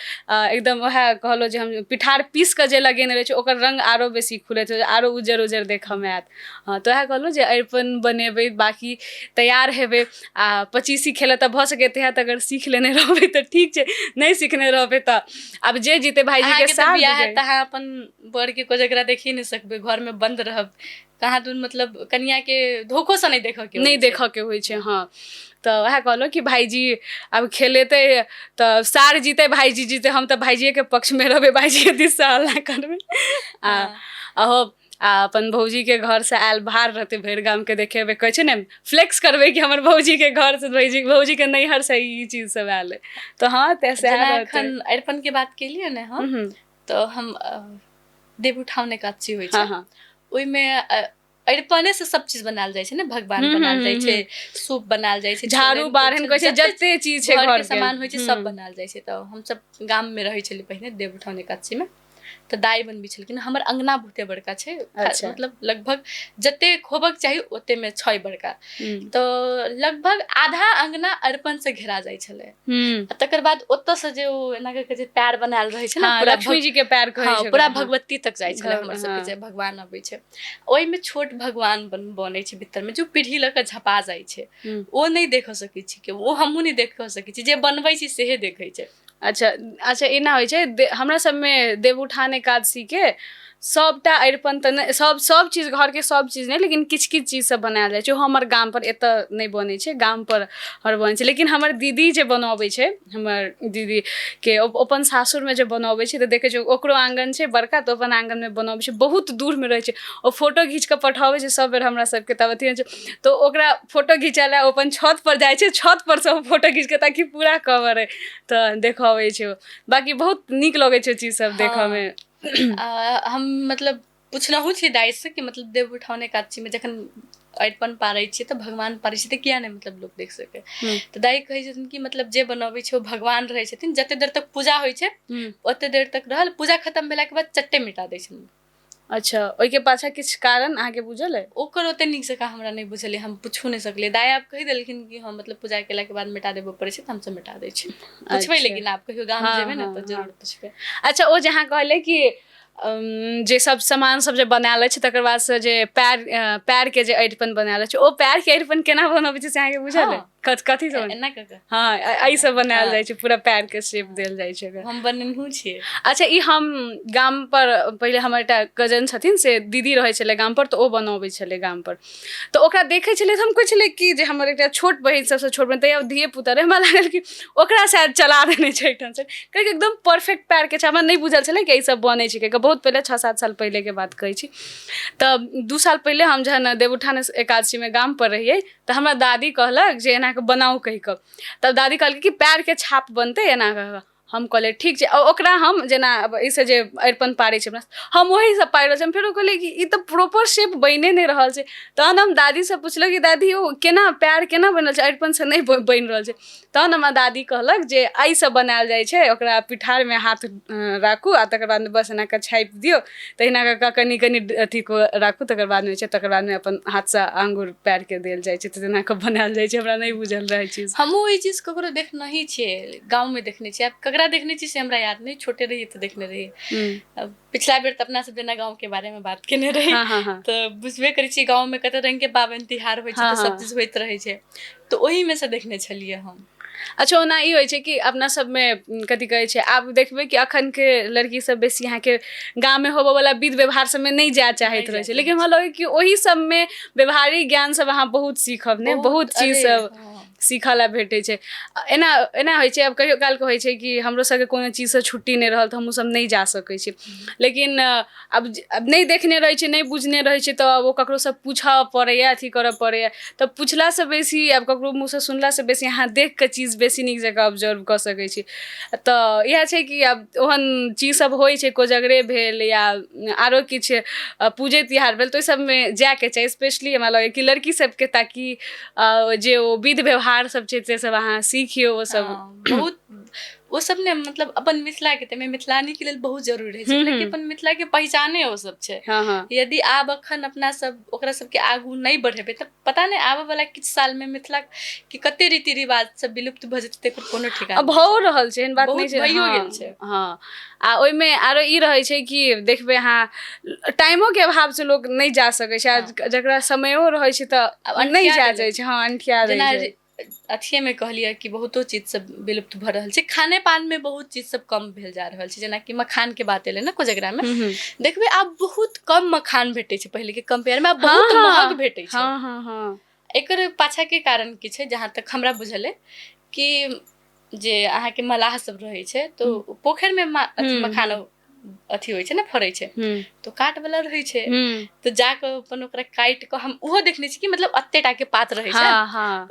एकदम वएह कहलहुँ जे हम पिठार पीस कऽ जे लगेने रहै छै, ओकर रङ्ग आरो बेसी खुलैत रहै छै, आरो उज्जर उज्जर देखऽमे आयत। हाँ, तऽ वएह कहलहुँ जे अरिपन बनेबै, बाकी तैयार हेबै। आ पचीसी खेलऽ तऽ भऽ सकै तहत अगर सीख लेने रहबै तऽ ठीक छै, नहि सीखने रहबै तऽ आब जे जीते भाईजीके साथ बियाह है तऽ अहाँ अपन बड़के कोजगरा देखिए नहि सकबै, घरमे बन्द रहब, कहाँ दून मतलब कनियाके धोखोसँ नहि देखऽके होइ छै। हाँ, तऽ वएह कहलहुँ कि भाईजी आब खेलेतै तऽ सार जीते भाईजी जीते, हम तऽ भाईजिएके पक्षमे रहबै, भाईजीके दिससँ हल्ला करबै। आ अपन भौजीके घरसँ आयल भार रहतै, भरि गामके देखेबै, कहै छै ने फ्लेक्स करबै कि हमर भौजीके घरसँ, भौजीके नैहरसँ ई चीज सब आयल। तऽ हाँ, जेना एखन अरिपनके बात केलियै ने हम, तऽ हम देवउठाउन एकादशी होइ छै, ओहिमे अरिपने से सब चीज बनायल जाइ छै ने, भगवान बनायल जाइ छै, सूप बनायल जाइ छै, झाड़ू बारहन कहै छै, जते चीज छै घरके सामान होइ छै सब बनायल जाइ छै। तऽ हमसब गाममे रहै छलियै पहिने देवउठाउन एकादशीमे, तऽ दाइ बनबै छलखिन। हमर अङ्गना बहुते बड़का छै, मतलब लगभग जतेक होबक चाही ओतेमे छै बड़का, तऽ लगभग आधा अङ्गना अरिपनसँ घेरा जाइ छलै। आ तकर बाद ओतऽसँ जे ओ एना कऽ जे पैर बनायल रहै छै ने, लक्ष्मी जीके पैर कहै छै, पूरा भगवती तक जाइ छलै हमर सबके जे भगवान अबै छै। ओहिमे छोट भगवान बनै छै भीतरमे, जो पीढ़ी लऽ कऽ झपा जाइ छै, ओ नहि देखऽ सकै छी केओ, ओ हमहूँ नहि देखऽ सकै छी, जे बनबै छी सेहे देखै छै। अच्छा, एना होइ छै हमरा सबमे देवउठान एकादशीके सबटा अरिपन तऽ नहि, सब चीज घरके सब चीज नहि, लेकिन किछु किछु चीज सब बनायल जाइ छै। हमर गामपर एतऽ नहि बनै छै, गामपर बनै छै। लेकिन हमर दीदी जे बनबै छै, हमर दीदीके अपन सासुरमे जे बनबै छै तऽ देखै छै ओकरो आँगन छै बड़का, तऽ अपन आँगनमे बनबै छै, बहुत दूरमे रहै छै, ओ फोटो घीच कऽ पठाबै छै सब बेर हमरा सबके। तब अथी होइ छै तऽ ओकरा फोटो घिचाय लए अपन छतपर जाइ छै, छतपर सँ ओ फोटो घीच कऽ, ताकि पूरा कवर अइ तऽ देखबै छै। बाकी बहुत नीक लगै छै चीज सब देखऽमे। हम मतलब पुछलहुँ छी दाइसँ कि मतलब देवउठाउन एकादशीमे जखन अरिपन पारै छियै तऽ भगवान पारै छै तऽ किया नहि मतलब लोक देख सकै, तऽ दाइ कहै छथिन कि मतलब जे बनबै छै ओ भगवान रहै छथिन, जते देर तक पूजा होइ छै ओते देर तक रहल, पूजा खत्म भेलाके बाद चट्टे मिटा दै छथिन। अच्छा, ओहिके पाछा किछु कारण अहाँके बुझल अइ? ओकर ओते नीक जकाँ हमरा नहि बुझल अइ, हम पुछो नहि सकलियै। दाइ आब कहि देलखिन कि हाँ मतलब पूजा केलाके बाद मिटा देबऽ पड़ै छै, तऽ हमसब मिटा दै छी। पुछबै लेकिन आब कहियो गाम जेबै ने तऽ जरूर पुछबै। अच्छा, ओ जे अहाँ कहलियै कि जे सब सामान सब जे बनायल अछि तकर बादसँ जे पैरके जे अरिपन बनायल अछि, ओ पैरके अरिपन केना बनबै छै से अहाँके बुझल अइ? कथी सब एना कऽ हाँ एहि सब बनायल जाइ छै पूरा पैर के शेप देल जाइ छै ओकरा। हम बनेनहु छियै। अच्छा ई हम गाम पर पहिले हमर एकटा कजन छथिन से दीदी रहै छलै गाम पर, तऽ ओ बनबै छलै गाम पर, तऽ ओकरा देखै छलियै तऽ हम कहै छलियै कि जे हमर एकटा छोट बहिन सबसँ छोट बहिन तैयो धिये पुता रहै, हमरा लागल कि ओकरा शायद चला देने छै एहिठाम से, कियाकि एकदम परफेक्ट पैर के छै। हमरा नहीं बुझल छलै कि ई सब बनै छै, कियाकि बहुत पहिले 6-7 साल पहिले के बात कहै छी। तऽ 2 साल पहिले हम जहन देवउठान एकादशी में गाम पर रहियै तऽ हमरा दादी कहलक जे एना के बनाऊ कहि कऽ, तब दादी कहलकै कि पैर के छाप बनतै एना कऽ। हम कहलियै ठीक छै। ओकरा हम जेना एहिसँ जे अरिपन पारै छै हमरा, हम ओहीसँ पारि रहल छी। हम फेरो कहलियै कि ई तऽ प्रॉपर शेप बनि नहि रहल छै। तहन हम दादीसँ पुछलहुँ कि दादी ओ केना पैर केना बनि रहल छै, अरिपनसँ नहि बनि रहल छै। तहन हमरा दादी कहलक जे एहिसँ बनायल जाइ छै, ओकरा पिठारमे हाथ राखू आ तकर बाद बस एना कऽ छापि दियौ, तहिना कऽ कनि कनि अथी राखू, तकर बादमे होइ छै, तकर बादमे अपन हाथसँ आङ्गुर पैरके देल जाइ छै, तऽ तेना कऽ बनायल जाइ छै। हमरा नहि बुझल रहै चीज। हमहूँ ई चीज ककरो देखने ही छियै, गाँवमे देखने छियै। आब ककरा देखने छियै से हमरा याद नहीं, छोटे रहियै तऽ देखने रहियै। पिछला बेर तऽ अपना सब जेना गाँवके बारेमे बात केने रही, तऽ बुझबे करै छियै गाँवमे कते रङ्गके पाबनि तिहार होइ छै, तऽ सब चीज होइत रहै छै, तऽ ओहीमे से देखने छलियै हम। अच्छा ओना ई होइ छै कि अपना सबमे कथी कहै छै, आब देखबै कि अखनके लड़की सब बेसी अहाँके गाममे होबयवला विध व्यवहार सबमे नहीं जाय चाहैत रहै छै, लेकिन हमरा लगै कि ओही सबमे व्यवहारिक ज्ञान सब अहाँ बहुत सीखब ने, बहुत चीज सब सीखऽ ला भेटै छै। एना एना होइ छै, आब कहियो कालके होइ छै कि हमरो सबके कोनो चीजसँ छुट्टी नहि रहल तऽ हमहूँ सब नहीं जा सकै छी, लेकिन अब नहीं देखने रहै छै, नहीं बुझने रहै छै, तऽ ओ ककरोसँ पूछऽ पड़ैए, अथी करऽ पड़ैए। तऽ पुछलासँ बेसी आब ककरो मुँहसँ सुनलासँ बेसी अहाँ देख कऽ चीज बेसी नीक जकाँ ऑब्जर्व कऽ सकै छी। तऽ इएह छै कि आब ओहन चीज सब होइ छै, कोजगरे भेल या आरो किछु पूजे तिहार भेल, तऽ ओहि सबमे जायके चाही। स्पेशली हमरा लगैए कि लड़की सबके, ताकि जे ओ विध व्यवहार सब छै से सब अहाँ सीखियौ। ओ सब बहुत ओ सब ने मतलब अपन मिथिलाके, ताहिमे मिथिलानीके लेल बहुत जरूरी रहै छै, कियाकि अपन मिथिलाके पहचाने ओ सब छै। यदि आब एखन अपना सब ओकरा सबके आगू नहीं बढ़ेबै तऽ पता नहीं आबयवला किछु सालमे मिथिलाके कते रीति रिवाज सब विलुप्त भऽ जेतै, तेकर कोनो ठिकाना भऽ रहल छै, एहन बात नहीं छै। भइयो गेल छै। हाँ आ ओहिमे आरो ई रहै छै कि देखबै अहाँ टाइमोके अभावसँ लोक नहीं जा सकै छै, जकरा समयो रहै छै तऽ नहीं जा जाइ छै। हाँ अंठिया जाइ छै। अथिएमे कहलियै कि बहुतो चीज सब विलुप्त भऽ रहल छै, खाने पानमे बहुत चीज सब कम भेल जा रहल छै। जेनाकि मखानके बात एलै ने कोजगरामे, देखबै आब बहुत कम मखान भेटै छै पहिलेके कम्पेयरमे, आब बहुत महग भेटै छै। एकर पाछाके कारण की छै, जहाँ तक हमरा बुझल अइ कि जे अहाँके मलाह सब रहै छै, तऽ पोखरिमे मखान अथी होइ छै ने, फड़ै छै, तो काटवला रहै छै, तऽ जाकऽ अपन ओकरा काटि कऽ हम ओहो देखने छी कि मतलब एते टाके पात रहै छै,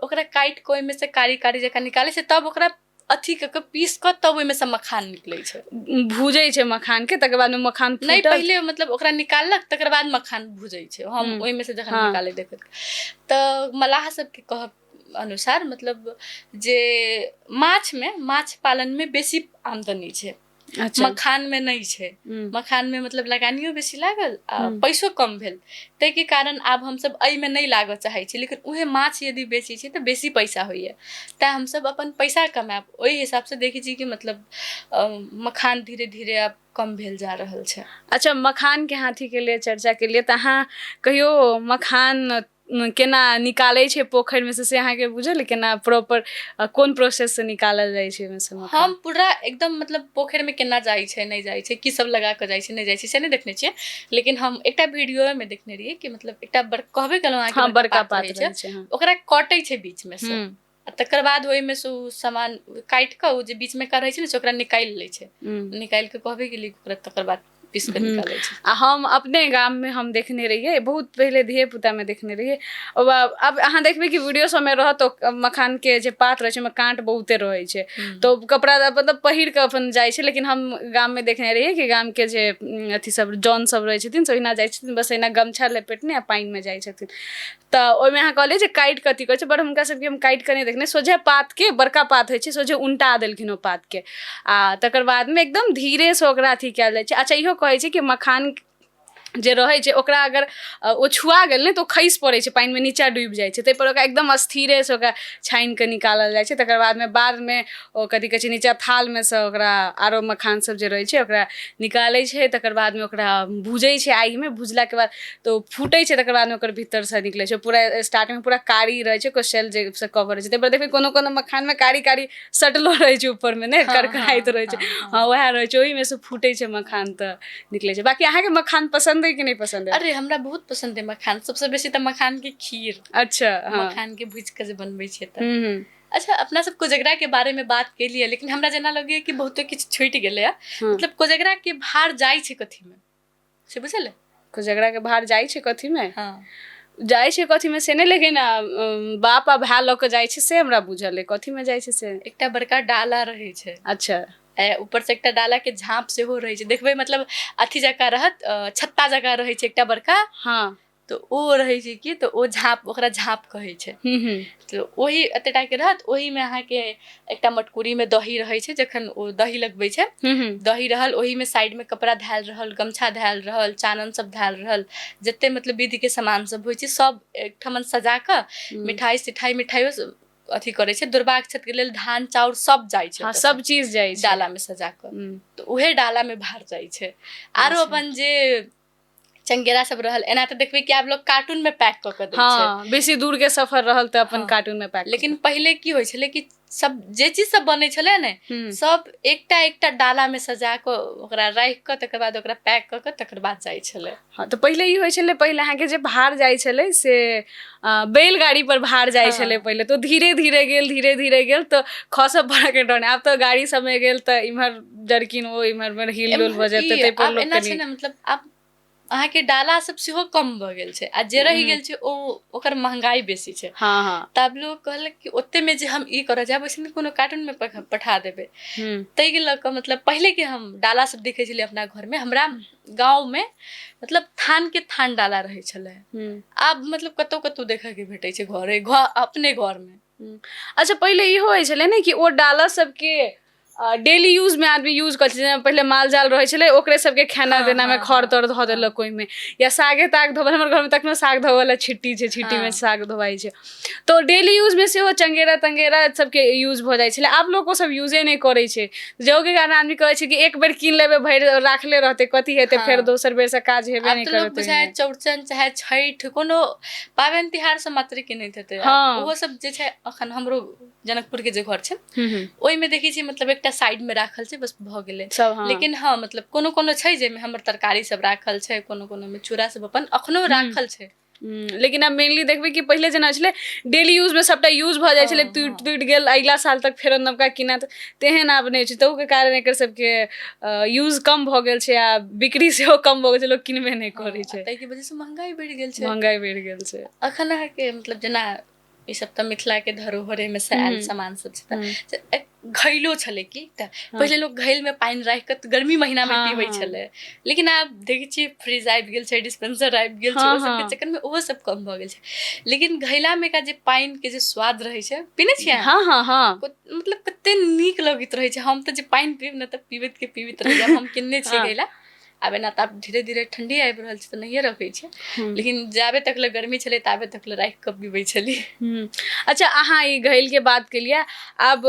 ओकरा काटि कऽ ओहिमे से कारी कारी जकाँ निकालै छै, तब ओकरा अथी कऽ के पीस कऽ तब ओहिमे से मखान निकलै छै। भूजै छै मखानके, तकर बादमे मखान नहीं पहिले मतलब ओकरा निकाललक तकर बाद मखान भूजै छै। हम ओहिमे से जखन निकालै देखैत, तऽ मलाह सबके कहब अनुसार मतलब जे माछ पालनमे बेसी आमदनी छै, मखानमे नहीं छै। मखानमे मतलब लगानियो बेसी लागल आ पैसो कम भेल, ताहिके कारण आब हमसब एहिमे नहीं लागऽ चाहै छी, लेकिन उहे माछ यदि बेची छै तऽ बेसी पैसा होइए, तेँ हमसब अपन पैसा कमाएब ओहि हिसाबसँ देखै छी कि मतलब मखान धीरे धीरे आब कम भेल जा रहल छै। अच्छा मखानके अहाँ अथी केलियै, चर्चा केलियै, तऽ अहाँ कहियो मखान केना निकालै छै पोखरिमे से अहाँके बुझल, केना प्रॉपर कोन प्रोसेससँ निकालल जाइ छै ओहिमे से मखान? हम पूरा एकदम मतलब पोखरिमे केना जाइ छै नहीं जाइ छै, की सब लगा कऽ जाइ छै नहीं जाइ छै से नहीं देखने छियै, लेकिन हम एकटा वीडियोमे देखने रहियै कि मतलब एकटा कहबे केलहुँ अहाँके बड़का पात रहै छै, ओकरा कटै छै बीचमे से, आ तकर बाद ओहिमे से ओ सामान काटि कऽ ओ जे बीचमे का रहै छै ने से ओकरा निकालि लै छै, निकालि कऽ कहबे केलियै ओकरा तकर बाद पीस कऽ निकालै छै। आ हम अपने गाममे हम देखने रहियै, बहुत पहिले धिये पुतामे देखने रहियै। अब अहाँ देखबै कि वीडियो सबमे रहत मखानके जे पात रहै छै ओहिमे काँट बहुते रहै छै, तो कपड़ा मतलब पहिर कऽ अपन जाइ छै, लेकिन हम गाममे देखने रहियै कि गामके जे अथी सब जौन सब रहै छथिन से ओहिना जाइ छथिन, बस एहिना गमछा लपेटने आ पानिमे जाइ छथिन। तऽ ओहिमे अहाँ कहलियै जे काटि कऽ अथी करै छै, बट हुनका सबके हम काटि कऽ नहीं देखने, सोझे पातके बड़का पात होइ छै सोझे उल्टा देलखिन ओ पातके, आ तकर बादमे एकदम धीरे से ओकरा अथी कयल जाइ छै। अच्छा इहो कहै छै कि जे रहै छै ओकरा अगर ओ छुआ गेल ने तऽ ओ खसि पड़ै छै, पानिमे नीचाँ डूबि जाइ छै, ताहिपर ओकरा एकदम स्थिरेसँ ओकरा छानि कऽ निकालल जाइ छै। तकर बादमे ओ कथी कहै छै नीचाँ थालमे सँ ओकरा आरो मखान सब जे रहै छै ओकरा निकालै छै। तकर बादमे ओकरा भूजै छै आगिमे, भुजलाके बाद तऽ ओ फूटै छै। तकर बादमे ओकर भीतरसँ निकलै छै, पूरा स्टार्टिंगमे पूरा कारी रहै छै, ओकर शेल जेसँ कवर रहै छै। ताहिपर देखबै कोनो कोनो मखानमे कारी कारी सटलो रहै छै ऊपरमे ने, करकराइत रहै छै। हाँ वएह रहै छै, ओहिमे से फूटै छै मखान तऽ निकलै छै। बाकी अहाँके मखान पसन्द है कि नहीं पसंद है? अरे हमरा बहुत पसंद है मखान, सबसे बेसी तऽ मखान के खीर। अच्छा हाँ। मखान के भूज के जे बनबै छै तऽ अच्छा, अपना सब कोजगरा के बारे में बात केलिए, लेकिन हमरा जेना लगैए कि बहुते किछु छूटि गेलै है। मतलब कोजगरा के भार जाइ छै कथी में से बुझल है? कोजगरा के भार जाइ छै कथी में? हाँ जाइ छै कथी में से नहीं, लेकिन बाप आ भाय लऽ के जाइ छै से हमरा बुझल है। कथी में जाइ छै से? एकटा बड़का डाला रहै छै। अच्छा। ऊपर से एकटा डाला के झाँप सेहो रहै छै, देखबै मतलब अथी जकाँ रहत, छत्ता जकाँ रहै छै एकटा बड़का। हाँ तो ओ रहै छै कि तऽ ओ झाँप, ओकरा झाँप कहै छै। तो ओही एतेटा के रहत, ओही में अहाँके एकटा मटकुरी में दही रहै छै। जखन ओ दही लगबै छै, दही रहल, ओही में साइड में कपड़ा धैल रहल, गमछा धैल रहल, चानन सब धैल रहल, जते मतलब विधि के सामान सब होइ छै सब एकठमन सजा कऽ मिठाई सिठाई, मिठाइयो अथी करे छै। दुर्वाक्षत के लेल धान चाउर सब जाइ छै। हाँ सब चीज जाइ छै डाला में सजा कऽ, तो उहे डाला में भार जाइ छै। आरो अपन जे चंगेरा सब रहल, एना तऽ देखबै कि आब लोग कार्टून में पैक कऽ के दै छै। हाँ बेसी दूर के सफर रहल तऽ अपन कार्टून में पैक। लेकिन पहिले की होइ छलै कि सब जे चीज सब बनै छलै ने, सब एकटा एकटा डाला में सजा कऽ ओकरा राखि कऽ तकर बाद ओकरा पैक कऽ कऽ तकर बाद जाइ छलै। हाँ तऽ पहिले ई होइ छलै, पहिले अहाँके जे भार जाइ छलै से बैलगाड़ी पर भार जाइ छलै पहिले। तो धीरे धीरे गेल तऽ खसऽ पड़ऽ के डर। आब तऽ गाड़ी सब में गेल तऽ इम्हर जर्किन ओ इम्हर हिल डोल भऽ जेतै, ताहि पर लोक एना छै ने, मतलब आब अहाँके डाला सब सेहो कम भऽ गेल छै, आ जे रहि गेल छै ओकर महंगाई बेसी छै। हाँ हाँ। तब लोग कहलक कि ओते में जे हम ई करऽ जायब, ओइसे कोनो कार्टून में पठा देबै। ताहि लऽ कऽ मतलब पहिले के हम डाला सब देखै छलियै अपना घर में, हमरा गाँव में मतलब थान के थान डाला रहै छलै। आब मतलब कतौ कतौ देखऽ के भेटै छै अपने घर में। अच्छा पहिले इहो होइ छलै ने कि ओ डाला सबके डेली यूज में आदमी यूज करै छै। पहिले माल जाल रहै छलै, ओकरे सबके खाना देना में खर तर धऽ देलक ओहिमे, या सागे ताग धोबल। हमर घर में तखनो साग धोबऽ वाला छिट्टी छै, छिट्टी में साग धोवाई छै। तो डेली यूज में सेहो चंगेरा तंगेरा सबके यूज भऽ जाइ छलै। आब लोग ओ सब यूजे नहीं करै छै, जाहिके कारण आदमी कहै छै कि एक बेर कीन लेबै, भरि राखले रहतै, कथी हेतै, फेर दोसर बेर से काज हेबे नहीं करतै। चाहे चौड़चन चाहे छठि, कोनो पाबनि तिहार सब मात्र किनैत हेतै। ओहो सब जे छै, अखन हमरो जनकपुर के जे घर छै ओहि में देखै छी मतलब एकटा साइड में राखल छै, बस भऽ गेलै। लेकिन हाँ मतलब कोनो कोनो छै जेमे हमर तरकारी सब राखल छै, कोनो कोनो में चूड़ा सब अपन अखनो राखल छै। लेकिन आब मेनली देखबै कि पहिले जेना छलै डेली यूज में सबटा यूज भऽ जाइ छलै, टूटि गेल अगिला साल तक फेर नवका कीनत, तेहन आब नहि छै। तहूके कारण एकर सबके यूज कम भऽ गेल छै, आ बिक्री सेहो कम भऽ गेल छै, लोग किनबे नहीं करै छै। ताहि के वजह से महंगाई बढ़ि गेल छै। महंगाई बढ़ि गेल छै। अखन अहाँके मतलब जेना ई सब तऽ मिथिला के धरोहरे में से आयल सामान सब छै। घैलो छलै कि पहिले लोग घैल में पानि राखि कऽ गर्मी महीना में पीबै छलै, लेकिन आब देखै छियै फ्रिज आबि गेल छै, डिस्पेंसर आबि गेल छै, ओ सबके चक्कर में ओहो सब कम भऽ गेल छै। लेकिन घैला में का जे पानि के जे स्वाद रहै छै, पीने छियै? मतलब कते नीक लगैत रहै छै। हम तऽ जे पानि पीब ने तऽ पीबैत रहि जायब। हम किनने छियै घैला। आब एना तऽ आब धीरे धीरे ठंडी आबि रहल छै तऽ नहिये रखै छै, लेकिन जाबे तक ले गर्मी छलै ताबे तक ले राखि कऽ पीबै छलियै। अच्छा अहाँ ई घैल के बात केलियै, आब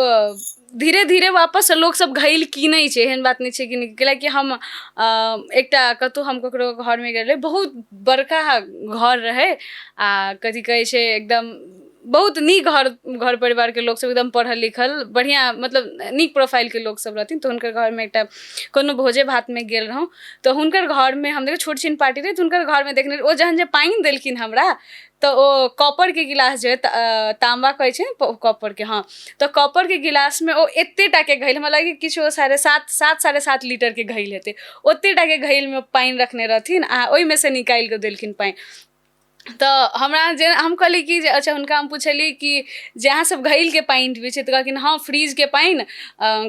धीरे धीरे वापस लोग सब घैल कीनै छै, एहन बात नहीं छै कि नहीं। कैलाकि हम एकटा कतौ हम ककरो घर में गेल रही, बहुत बड़का घर रहै, आ कथी कहै छै एकदम बहुत नीक घर परिवार के लोग सब, एकदम पढ़ल लिखल बढ़िया, मतलब नीक प्रोफाइल के लोग सब रहथिन। तो हुनकर घर में एकटा कोनो भोजे भात में गेल रहौं, तो हुनकर घर में हम देखिए छोट छीन पार्टी रहे, तो हुनकर घर में देखने ओ जहन जे पानि देलखिन हमरा, तो ओ कॉपर के गिलास जे तांबा कहै छै ने कॉपर के, हाँ, तो कॉपर के गिलास में ओ एतेटा के घैल, हमरा लागे किछो 7.5 लीटर के घैल हेतै, ओतेटा के घैल में पानि रखने रहथिन, आ ओहि में से निकालि कऽ देलखिन पानि। तऽ हमरा जे हम कहली कि जे अच्छा हुनका हम पुछली कि जे अहाँ सब घैलके पानि पीबै छियै तऽ कहलखिन हाँ फ्रीजके पानि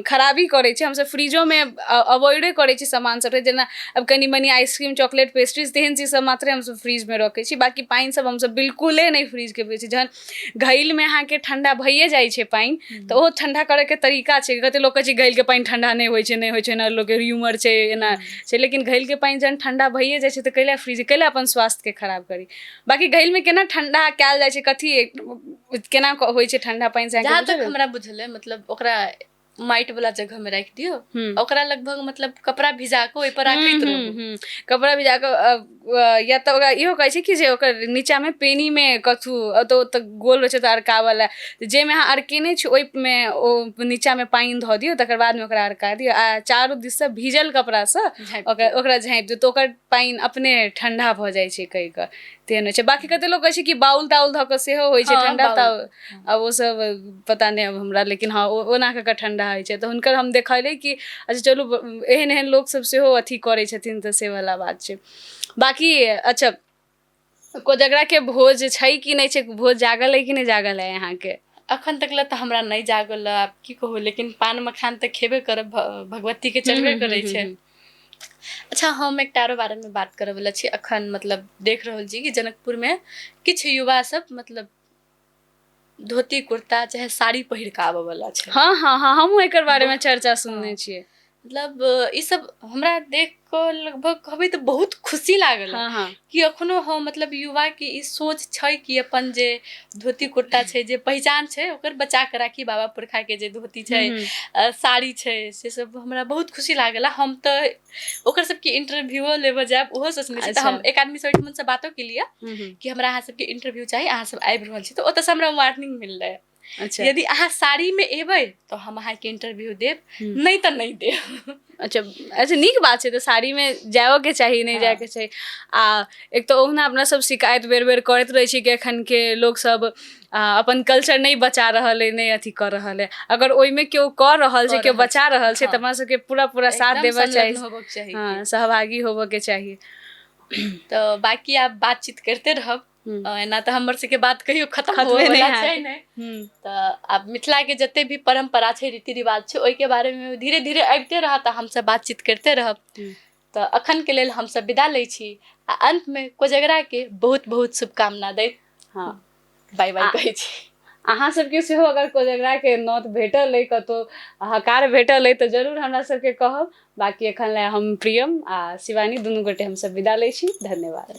खराबी करै छै, हमसब फ्रीजोमे अवॉइडे करै छी सामान सब, जेना अब कनी मनी आइसक्रीम चॉकलेट पेस्ट्रीज तेहन चीज सब मात्रे हमसब फ्रीजमे रखै छी, बाकी पानि सब हमसब बिल्कुले नहि फ्रीजके पीबै छी। जहन घैलमे अहाँके ठण्डा भइए जाइ छै पानि तऽ ओहो ठण्डा करैके तरीका छै, कतेक लोक कहै छै घैलके पानि ठण्डा नहि होइ छै, नहि होइ छै, एना लोकके ह्यूमर छै, एना छै, लेकिन घैलके पानि जहन ठण्डा भइए जाइ छै तऽ कैला फ्रीज, कैला अपन स्वास्थ्यके खराब करी। बाकी घैलमे केना ठण्डा कयल जाइ छै, कथी केना होइ छै ठण्डा पानि से? जहाँ तक हमरा बुझल है मतलब ओकरा माटि वाला जगह में राखि दियो, ओकरा लगभग मतलब कपड़ा भिजा के ओहि पर राखैत रहू, कपड़ा भिजा के, या तऽ ओकरा इहो कहै छै कि जे ओकर नीचा में पेनी में कथू तऽ गोल रहै छै तऽ अरकावल जाहिमे अहाँ अरकेने छी ओहिमे ओ नीचा में पानि धऽ दियौ, तकर बाद में ओकरा अरका दियौ आ चारू दिस से भीजल कपड़ा से ओकरा झाँपि दियौ तऽ ओकर पानि अपने ठण्डा भऽ जाइ छै कहि कऽ, तेहन होइ छै। बाकी कते लोग कहै छै कि बाउल ताउल धऽ कऽ सेहो होइ छै ठण्डा, तऽ अब वो सब पता नहीं अब हमरा, लेकिन हाँ ओना कऽ ठण्डा होइ छै। तऽ हुनकर हम देखलियै कि अच्छा चलू एहन एहन लोक सब सेहो अथी करै छथिन तऽ से वाला बात छै। बाकी अच्छा कोजगरा के भोज छै कि नहीं छै, भोज जागल है कि नहीं जागल है अहाँके? अखन तक ले तऽ हमरा नहीं जागल, आब की कहू, लेकिन पान मखान तऽ खेबे करब, भगवती के चढ़बे करै छै। अच्छा हम एकटा आरो बारे में बात करऽ वाला छी, अखन मतलब देख रहल छी कि जनकपुर में किछु युवा सब मतलब धोती कुर्ता चाहे साड़ी पहिर के आबऽ वाला छै। हाँ हाँ हाँ, हमहूँ एकर बारे में चर्चा सुनने छियै। मतलब ई सब हमरा देख कऽ लगभग कहबै तऽ बहुत खुशी लागल कि अखनो हो मतलब युवा के ई सोच छै कि अपन जे धोती कुर्ता छै, जे पहचान छै ओकर बचा के राखी, बाबा पुरखा के जे धोती छै साड़ी छै, से सब हमरा बहुत खुशी लागल। हम तऽ ओकर सबके इंटरव्यूओ लेबऽ जायब ओहो सोचने छी। तऽ हम एक आदमी से ओहिठमन से बातो केलिए कि हमरा अहाँ सबके इंटरव्यू चाही, अहाँ सब आबि रहल छी, तऽ ओतऽ से हमरा वार्निंग मिललै यदि अहाँ साड़ी में एबै तो हम अहाँके इंटरव्यू देब, नहीं तऽ नहीं देब। अच्छा अच्छा, नीक बात छै, तऽ साड़ी में जाओ के चाही, नहीं जाए के चाही। आ एक तो ओहुना अपना सब शिकायत बेर बेर करैत रहै छी कि एखन के लोग सब अपन कल्चर नहीं बचा रहल है, नहीं अथी कर रहल है। अगर ओहिमे केओ कर रहल छै, केओ बचा रहल छै, तऽ हमरा सबके पूरा पूरा साथ देबऽ चाही, हाँ सहभागी होबऽ के चाही। तो बाकी आप बातचीत करते रहब, एना तऽ हमर सबके बात कहियो खत्म होए वाला छै नहीं। तऽ आब मिथिला के जते भी परंपरा छै, रीति रिवाज छै, ओहि के बारे में धीरे धीरे आबिते रहत, हम सब बातचीत करते रहब। तऽ अखन के लेल हम सब विदा लै छी, आ अंत में कोजगरा के बहुत बहुत शुभकामना दैत बाय बाय कहै छी। अहाँ सबके सेहो अगर कोजगरा के नोत भेटल है, कतौ हकार भेटल है, तऽ जरूर हमरा सबके कहब। बाकी एखन ले हम प्रियम आ शिवानी दुनू गोटे हम सब विदा लै छी, धन्यवाद।